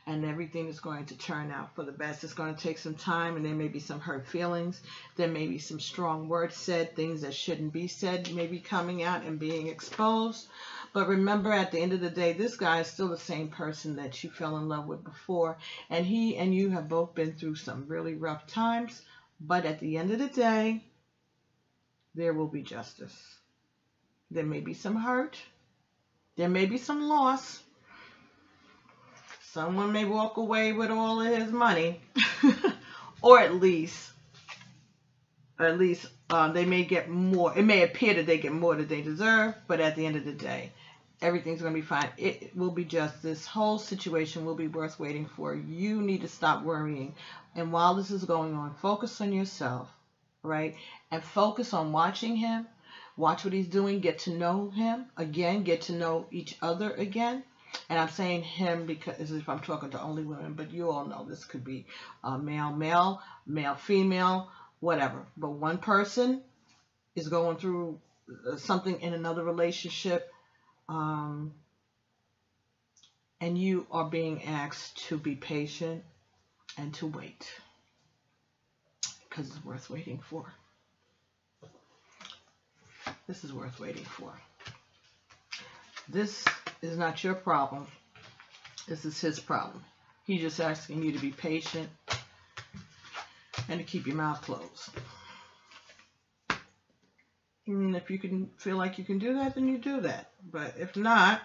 and everything is going to turn out for the best. It's going to take some time, and there may be some hurt feelings. There may be some strong words said, things that shouldn't be said may be coming out and being exposed. But remember, at the end of the day, this guy is still the same person that you fell in love with before, and he and you have both been through some really rough times. But at the end of the day, there will be justice. There may be some hurt. There may be some loss. Someone may walk away with all of his money, or at least they may get more. It may appear that they get more than they deserve, but at the end of the day, everything's going to be fine. It will be just, this whole situation will be worth waiting for. You need to stop worrying. And while this is going on, focus on yourself, right? And focus on watching him. Watch what he's doing. Get to know him again. Get to know each other again. And I'm saying him because as if I'm talking to only women, but you all know this could be male, female, whatever. But one person is going through something in another relationship, and you are being asked to be patient and to wait, because it's worth waiting for. This is worth waiting for. This is not your problem. This is his problem. He's just asking you to be patient and to keep your mouth closed. And if you can feel like you can do that, then you do that. But if not,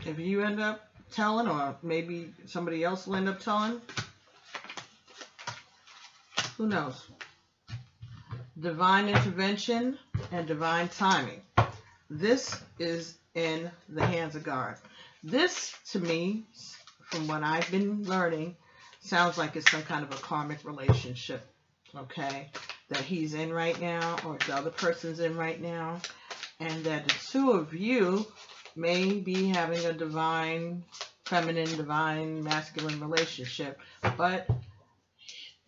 if you end up telling, or maybe somebody else will end up telling, who knows? Divine intervention and divine timing. This is in the hands of God. This, to me, from what I've been learning, sounds like it's some kind of a karmic relationship, okay, that he's in right now, or the other person's in right now, and that the two of you may be having a divine feminine, divine masculine relationship. But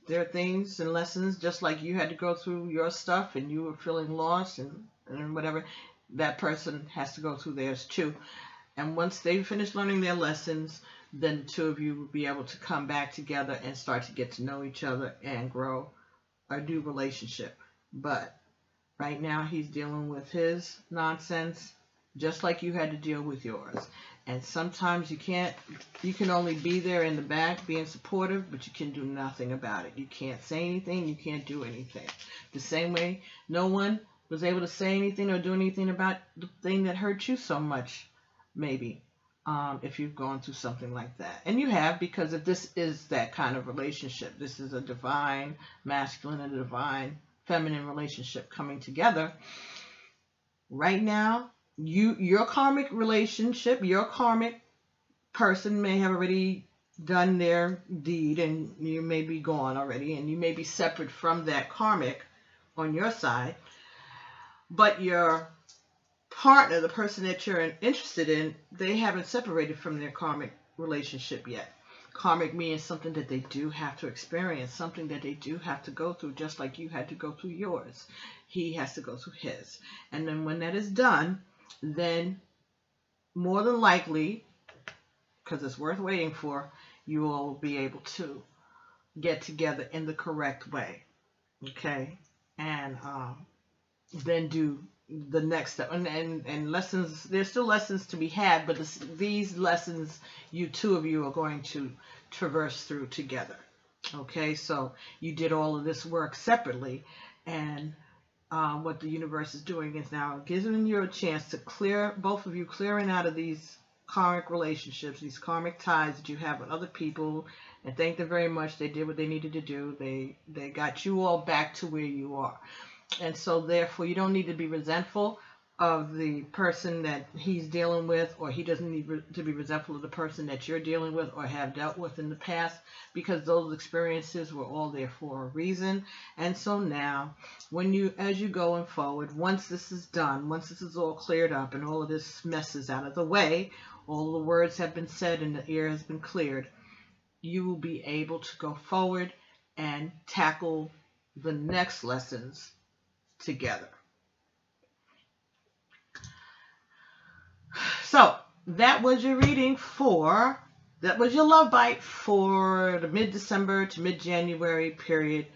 there are things and lessons, just like you had to go through your stuff and you were feeling lost and whatever, that person has to go through theirs too. And once they finish learning their lessons, then the two of you will be able to come back together and start to get to know each other and grow a new relationship. But right now he's dealing with his nonsense, just like you had to deal with yours. And sometimes you can only be there in the back being supportive, but you can do nothing about it. You can't say anything, you can't do anything. The same way no one was able to say anything or do anything about the thing that hurt you so much, maybe, if you've gone through something like that. And you have, because if this is that kind of relationship, this is a divine masculine and a divine feminine relationship coming together. Right now, your karmic relationship, your karmic person may have already done their deed, and you may be gone already, and you may be separate from that karmic on your side. But your partner, the person that you're interested in, they haven't separated from their karmic relationship yet. Karmic means something that they do have to experience, something that they do have to go through, just like you had to go through yours. He has to go through his. And then when that is done, then more than likely, because it's worth waiting for, you will be able to get together in the correct way. Okay? And then do the next step. And lessons, there's still lessons to be had, but these lessons, two of you are going to traverse through together. Okay? So you did all of this work separately, and what the universe is doing is now giving you a chance to clear, both of you clearing out of these karmic relationships, these karmic ties that you have with other people, and thank them very much. They did what they needed to do. They got you all back to where you are. And so therefore you don't need to be resentful of the person that he's dealing with, or he doesn't need to be resentful of the person that you're dealing with or have dealt with in the past, because those experiences were all there for a reason. And so now, as you going forward, once this is done, once this is all cleared up and all of this mess is out of the way, all the words have been said and the air has been cleared, you will be able to go forward and tackle the next lessons together. So that was your reading that was your love bite for the mid-December to mid-January period,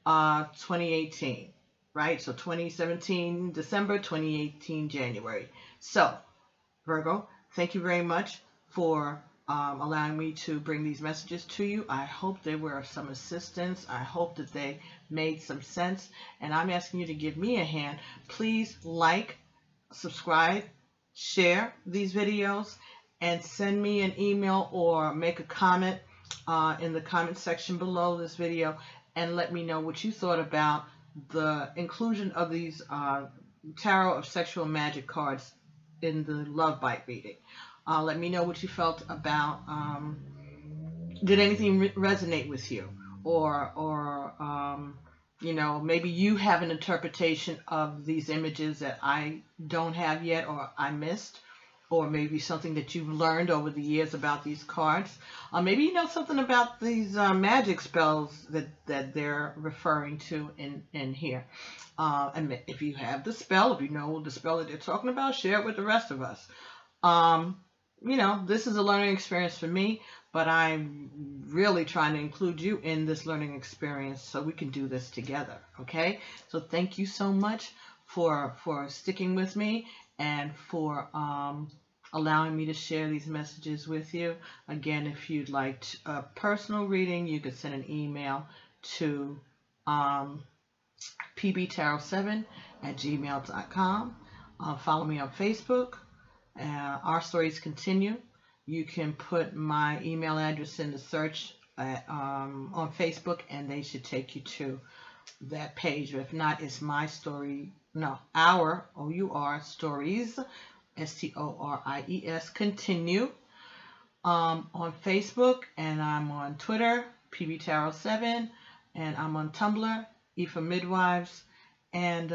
2018, right? So 2017 December, 2018 January. So Virgo, thank you very much for allowing me to bring these messages to you. I hope they were of some assistance. I hope that they made some sense. And I'm asking you to give me a hand. Please like, subscribe, share these videos, and send me an email or make a comment in the comment section below this video and let me know what you thought about the inclusion of these Tarot of Sexual Magic cards in the Love Bite reading. Let me know what you felt about, did anything resonate with you, or you know, maybe you have an interpretation of these images that I don't have yet, or I missed, or maybe something that you've learned over the years about these cards. Maybe you know something about these magic spells that they're referring to in here. And if you have the spell, if you know the spell that they're talking about, share it with the rest of us. You know, this is a learning experience for me, but I'm really trying to include you in this learning experience so we can do this together, okay? So thank you so much for sticking with me and for allowing me to share these messages with you. Again, if you'd like a personal reading, you could send an email to pbtarot7@gmail.com. Follow me on Facebook. Our Stories Continue. You can put my email address in the search on Facebook, and they should take you to that page. If not, it's my story. No, our OUR Stories, STORIES Continue on Facebook, and I'm on Twitter, pbtarot7, and I'm on Tumblr, E for Midwives, and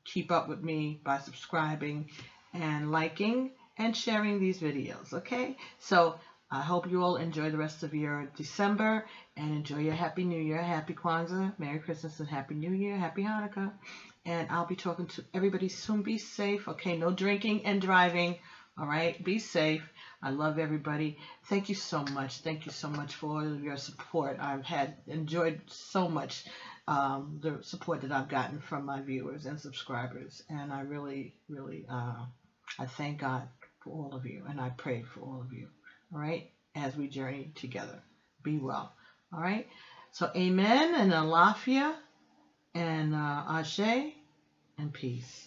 keep up with me by subscribing and liking and sharing these videos, okay? So I hope you all enjoy the rest of your December and enjoy your Happy New Year, Happy Kwanzaa, Merry Christmas, and Happy New Year, Happy Hanukkah. And I'll be talking to everybody soon. Be safe, okay? No drinking and driving, all right? Be safe. I love everybody. Thank you so much. Thank you so much for all of your support. I've enjoyed so much the support that I've gotten from my viewers and subscribers, and I really, really, I thank God for all of you, and I pray for all of you, all right, as we journey together. Be well, all right? So amen, and alafia, and ashe, and peace.